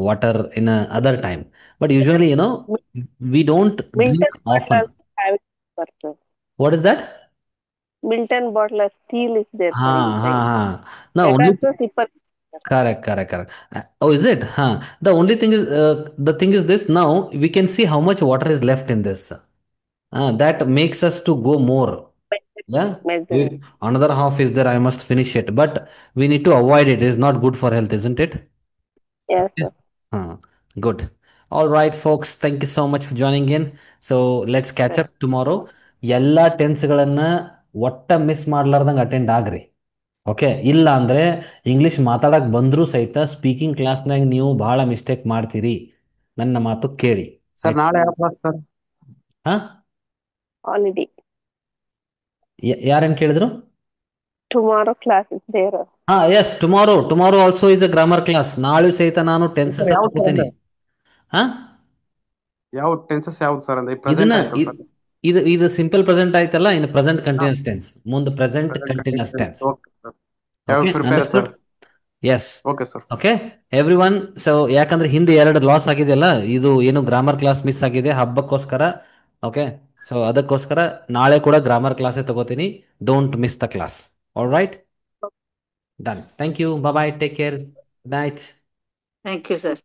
water in a other time. But usually, we don't drink Milton often. bottle have it for sir. What is that? Milton bottle steel is there sir inside. No, That only also zipper. correct. Oh, is it? The only thing is, the thing is this. Now we can see how much water is left in this. That makes us to go more. Yeah. Measure. Another half is there. I must finish it, but we need to avoid it. It is not good for health, isn't it? Yes sir. Good. All right, folks. Thank you so much for joining in. So let's catch up tomorrow. ಎಲ್ಲ ಟೆನ್ಸ್ಗಳನ್ನ ಒಟ್ಟ miss ಮಾಡ್ಲಾರ್ದಂಗೆ attend ಆಗ್ರಿ. Okay, ಇಲ್ಲ ಅಂದರೆ English ಮಾತಾಡಕ್ಕೆ ಬಂದರೂ ಸಹಿತ speaking ಕ್ಲಾಸ್ನಾಗ ನೀವು ಭಾಳ mistake ಮಾಡ್ತೀರಿ. ನನ್ನ ಮಾತು ಕೇಳಿ. ಸರ್ ನಾಳೆ ಯಾವ ಕ್ಲಾಸ್ ಸರ್? Holiday. ಯಾರೇನು ಕೇಳಿದ್ರು? Tomorrow class is there. Yes, tomorrow also is a grammar class. ನಾಳೆ ಸಹಿತ ನಾನು ಟೆನ್ಸಸ್ ತಗೋತೀನಿ. ಯಾವ ಟೆನ್ಸಸ್ ಯಾವ್ದು ಸರ್? ಅಂದ್ರೆ ಪ್ರೆಸೆಂಟ್ ಆಯ್ತು ಸರ್. ಇದು ಸಿಂಪಲ್ ಪ್ರೆಸೆಂಟ್ ಆಯ್ತಲ್ಲ, ಇನ್ನು ಪ್ರೆಸೆಂಟ್ ಕಂಟಿನ್ಯೂಸ್ ಟೆನ್ಸ್, ಮುಂದೆ present continuous tense. Yes, okay sir. Okay everyone. So ಯಾಕಂದ್ರೆ ಹಿಂದೆ 2 ಲಾಸ್ ಆಗಿದೆಯಲ್ಲ, ಇದು ಏನು ಗ್ರಾಮರ್ ಕ್ಲಾಸ್ ಮಿಸ್ ಆಗಿದೆ ಹಬ್ಬಕ್ಕೋಸ್ಕರ. ಓಕೆ, ಸೊ ಅದಕ್ಕೋಸ್ಕರ ನಾಳೆ ಕೂಡ ಗ್ರಾಮರ್ ಕ್ಲಾಸೇ ತಗೋತೀನಿ. Don't miss the class. All right, done. Thank you. Bye, take care. Good night. Thank you, sir.